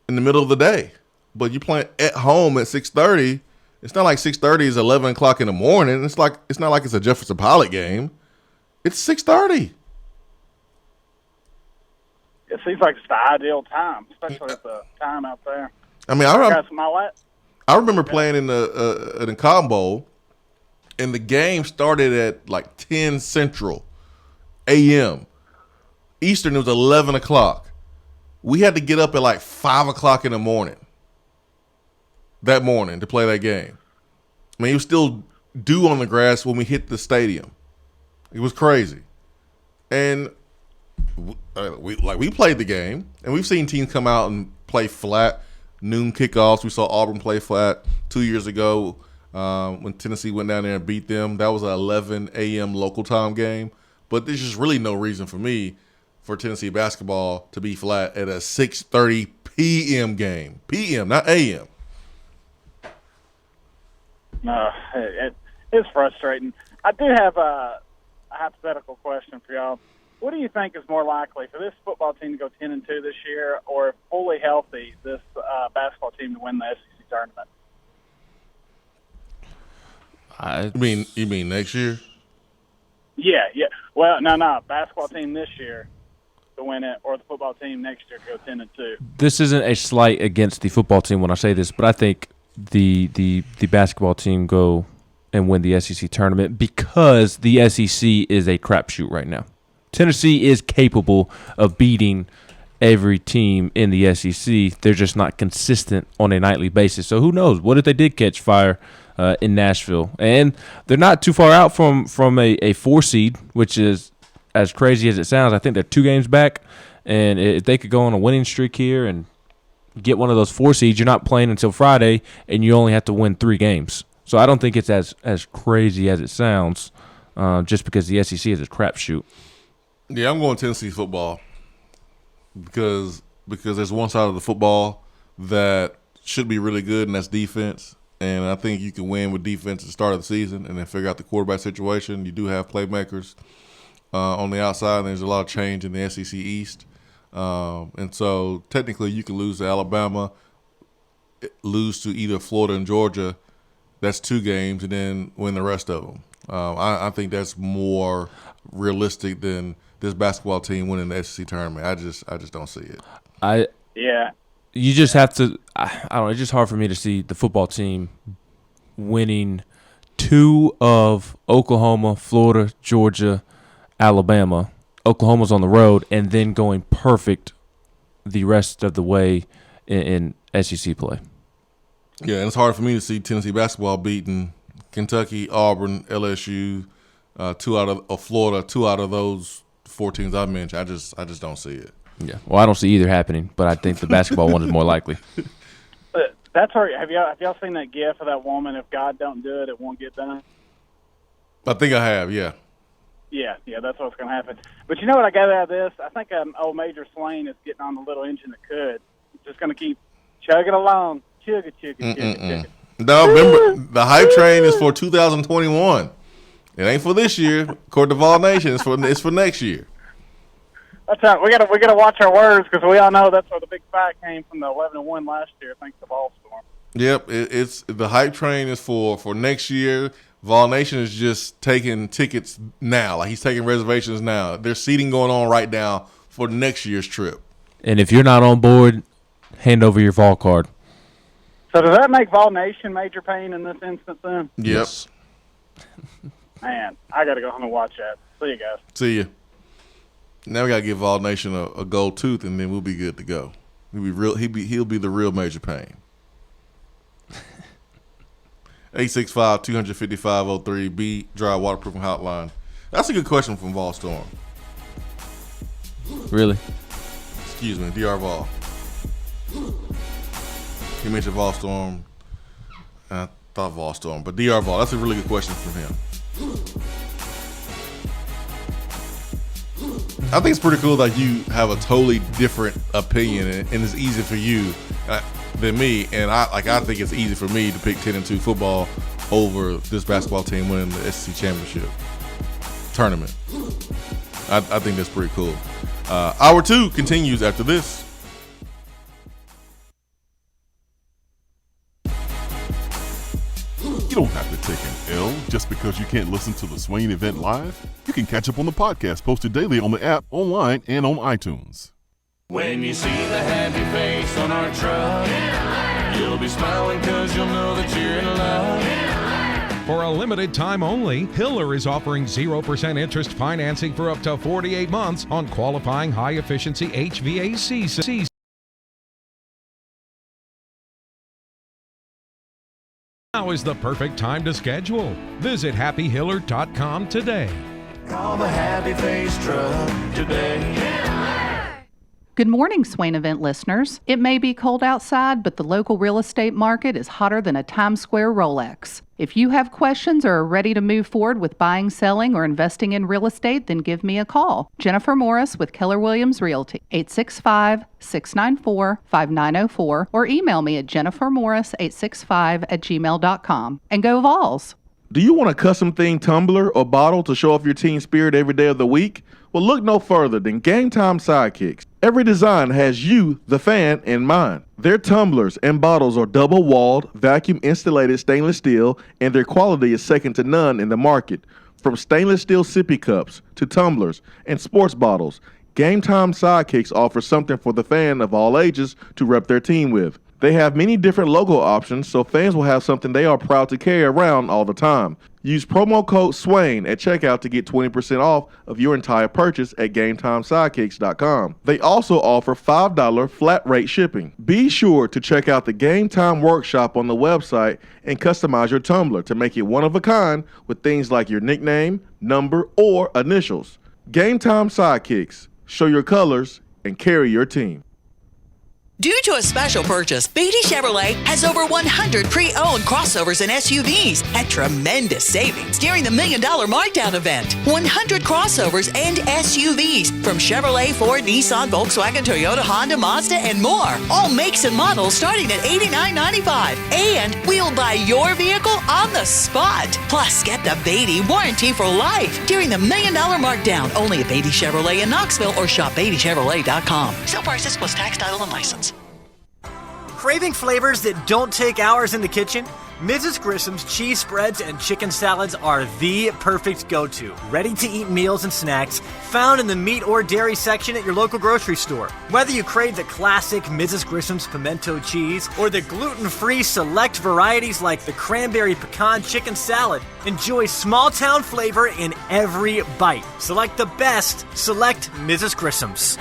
in the middle of the day. But you playing at home at 6:30. It's not like 6:30 is 11 o'clock in the morning. It's not like it's a Jefferson Pilot game. It's 6:30. It seems like it's the ideal time, especially at the time out there. I mean, I remember playing in the Cotton Bowl, and the game started at like 10 Central a.m. Eastern, it was 11 o'clock. We had to get up at like 5 o'clock in the morning that morning to play that game. I mean, it was still dew on the grass when we hit the stadium. It was crazy. And we played the game, and we've seen teams come out and play flat, noon kickoffs. We saw Auburn play flat 2 years ago when Tennessee went down there and beat them. That was an 11 a.m. local time game. But there's just really no reason for me for Tennessee basketball to be flat at a 6:30 p.m. game. P.m., not a.m. No, it's frustrating. I do have a hypothetical question for y'all. What do you think is more likely for this football team to go 10-2 this year, or if fully healthy, this basketball team to win the SEC tournament? You mean next year? Yeah. Well, no, basketball team this year to win it, or the football team next year to go 10-2. This isn't a slight against the football team when I say this, but I think the basketball team go and win the SEC tournament because the SEC is a crapshoot right now. Tennessee is capable of beating every team in the SEC. They're just not consistent on a nightly basis. So who knows? What if they did catch fire in Nashville? And they're not too far out from a 4 seed, which is as crazy as it sounds. I think they're 2 games back. And if they could go on a winning streak here and get one of those 4 seeds, you're not playing until Friday, and you only have to win 3 games. So I don't think it's as crazy as it sounds, just because the SEC is a crapshoot. Yeah, I'm going Tennessee football because there's one side of the football that should be really good, and that's defense. And I think you can win with defense at the start of the season and then figure out the quarterback situation. You do have playmakers on the outside, and there's a lot of change in the SEC East. And so technically you can lose to Alabama, lose to either Florida and Georgia. That's 2 games, and then win the rest of them. I think that's more realistic than this basketball team winning the SEC tournament. I just don't see it. You just have to. I don't know. It's just hard for me to see the football team winning 2 of Oklahoma, Florida, Georgia, Alabama. Oklahoma's on the road, and then going perfect the rest of the way in SEC play. Yeah, and it's hard for me to see Tennessee basketball beating Kentucky, Auburn, LSU, 2 out of Florida, 2 out of those 4 teams I mentioned. I just don't see it. Yeah, well, I don't see either happening, but I think the basketball one is more likely. But that's hard. Have y'all seen that gif of that woman? If God don't do it, it won't get done. I think I have. Yeah. Yeah, that's what's going to happen. But you know what I got out of this? I think old Major Swain is getting on the little engine that could. It's just going to keep chugging along. Chugga, chugga, chugga, chugga. No, remember, the hype train is for 2021. It ain't for this year. According to Vol Nation, it's for next year. That's right. We gotta watch our words because we all know that's where the big fight came from, the 11-1 last year, thanks to Ballstorm. Yep, it's the hype train is for next year. Vol Nation is just taking tickets now. Like, he's taking reservations now. There's seating going on right now for next year's trip. And if you're not on board, hand over your Vol card. So does that make Vol Nation major pain in this instance then? Yep. Man, I got to go home and watch that. See you guys. See you. Now we got to give Vol Nation a gold tooth, and then we'll be good to go. He'll be the real major pain. 865-255-03 Dry Waterproofing Hotline. That's a good question from Vol Storm. Really? Excuse me, DR Vol. He mentioned Vol Storm. I thought Vol Storm, but DR Vol. That's a really good question from him. I think it's pretty cool that you have a totally different opinion, and it's easy for you than me. And I think it's easy for me to pick 10-2 football over this basketball team winning the SEC championship tournament. I think that's pretty cool. Hour 2 continues after this. You don't have to take an L just because you can't listen to the Swain event live. You can catch up on the podcast posted daily on the app, online, and on iTunes. When you see the happy face on our truck, you'll be smiling because you'll know that you're in love. For a limited time only, Hiller is offering 0% interest financing for up to 48 months on qualifying high-efficiency HVAC systems. Now is the perfect time to schedule. Visit happyhiller.com today. Call the Happy Face Truck today. Good morning, Swain Event listeners. It may be cold outside, but the local real estate market is hotter than a Times Square Rolex. If you have questions or are ready to move forward with buying, selling, or investing in real estate, then give me a call. Jennifer Morris with Keller Williams Realty, 865-694-5904, or email me at jennifermorris865@gmail.com. And go Vols! Do you want a custom themed tumbler or bottle to show off your team spirit every day of the week? Well, look no further than Game Time Sidekicks. Every design has you, the fan, in mind. Their tumblers and bottles are double-walled, vacuum-insulated stainless steel, and their quality is second to none in the market. From stainless steel sippy cups to tumblers and sports bottles, Game Time Sidekicks offers something for the fan of all ages to rep their team with. They have many different logo options, so fans will have something they are proud to carry around all the time. Use promo code SWAIN at checkout to get 20% off of your entire purchase at GameTimeSidekicks.com. They also offer $5 flat rate shipping. Be sure to check out the Game Time Workshop on the website and customize your tumbler to make it one of a kind with things like your nickname, number, or initials. Game Time Sidekicks. Show your colors and carry your team. Due to a special purchase, Beatty Chevrolet has over 100 pre-owned crossovers and SUVs at tremendous savings during the $1 Million Markdown event. 100 crossovers and SUVs from Chevrolet, Ford, Nissan, Volkswagen, Toyota, Honda, Mazda, and more. All makes and models starting at $89.95. And we'll buy your vehicle on the spot. Plus, get the Beatty warranty for life during the $1 Million Markdown. Only at Beatty Chevrolet in Knoxville or shop BeattyChevrolet.com. Sale prices plus tax, title, and license. Craving flavors that don't take hours in the kitchen? Mrs. Grissom's cheese spreads and chicken salads are the perfect go-to. Ready-to-eat meals and snacks found in the meat or dairy section at your local grocery store. Whether you crave the classic Mrs. Grissom's pimento cheese or the gluten-free select varieties like the cranberry pecan chicken salad, enjoy small-town flavor in every bite. Select the best. Select Mrs. Grissom's.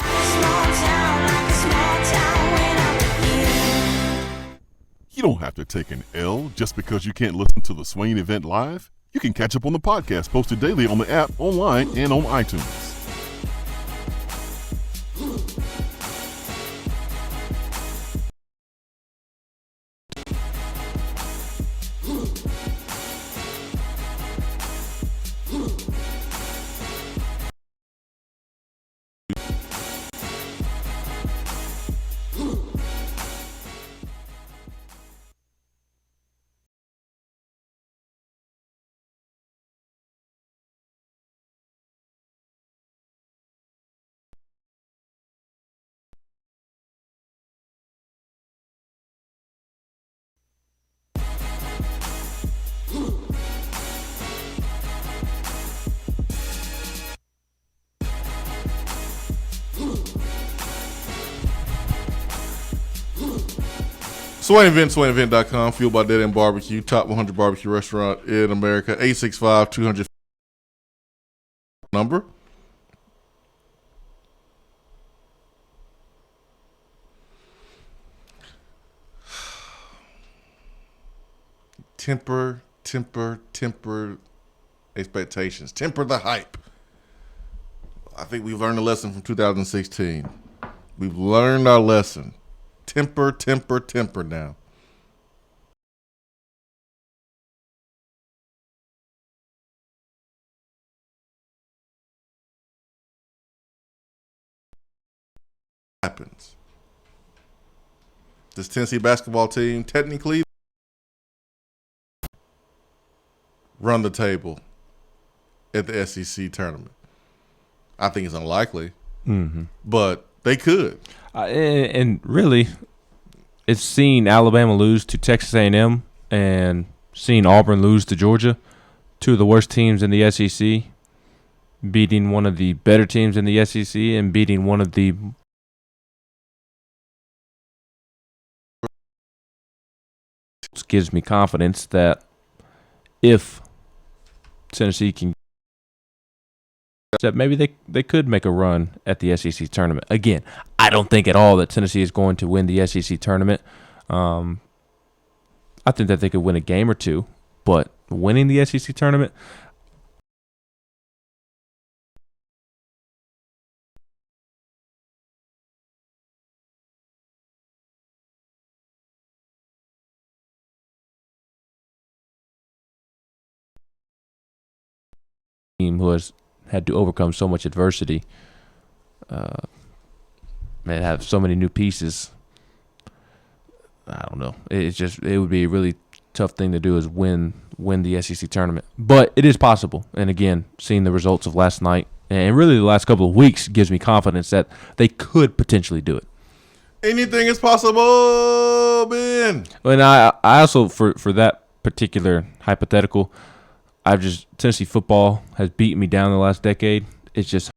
You don't have to take an L just because you can't listen to the Swain event live. You can catch up on the podcast posted daily on the app, online, and on iTunes. Swain Event, SwainEvent.com, fueled by Dead End Barbecue, top 100 barbecue restaurant in America, 865-200 number. Temper expectations. Temper the hype. I think we've learned a lesson from 2016. We've learned our lesson. Temper now. Happens. This Tennessee basketball team technically run the table at the SEC tournament. I think it's unlikely, but they could. And really, it's seen Alabama lose to Texas A&M and seen Auburn lose to Georgia, two of the worst teams in the SEC, beating one of the better teams in the SEC and beating one of the gives me confidence that if Tennessee can, that maybe they could make a run at the SEC tournament. Again, I don't think at all that Tennessee is going to win the SEC tournament. I think that they could win a game or two, but winning the SEC tournament, team who has had to overcome so much adversity, and have so many new pieces. I don't know. It would be a really tough thing to do is win the SEC tournament. But it is possible. And again, seeing the results of last night and really the last couple of weeks gives me confidence that they could potentially do it. Anything is possible, Ben. And I also, for that particular hypothetical, Tennessee football has beaten me down the last decade. It's just